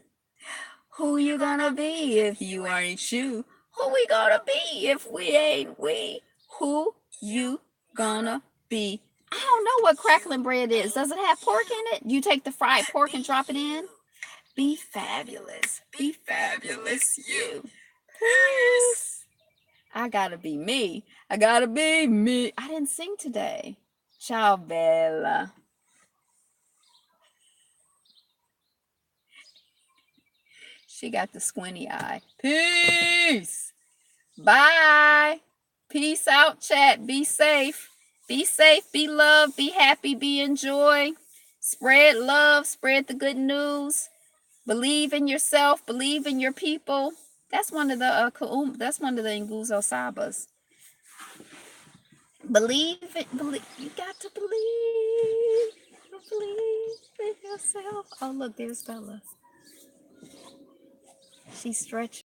Who you gonna be if you ain't you? Who we gonna be if we ain't we? Who you gonna be? I don't know what crackling bread is. Does it have pork in it? You take the fried pork and drop it in? Be fabulous. Be fabulous you. Peace. I gotta be me. I gotta be me. I didn't sing today. Ciao, Bella. She got the squinty eye. Peace. Bye. Peace out, chat. Be safe. Be safe. Be loved. Be happy. Be enjoy. Spread love. Spread the good news. Believe in yourself. Believe in your people. That's one of the that's one of the Nguzo Sabas. Believe it. Believe. You got to believe. Believe in yourself. Oh, look, there's Bella. She's stretching.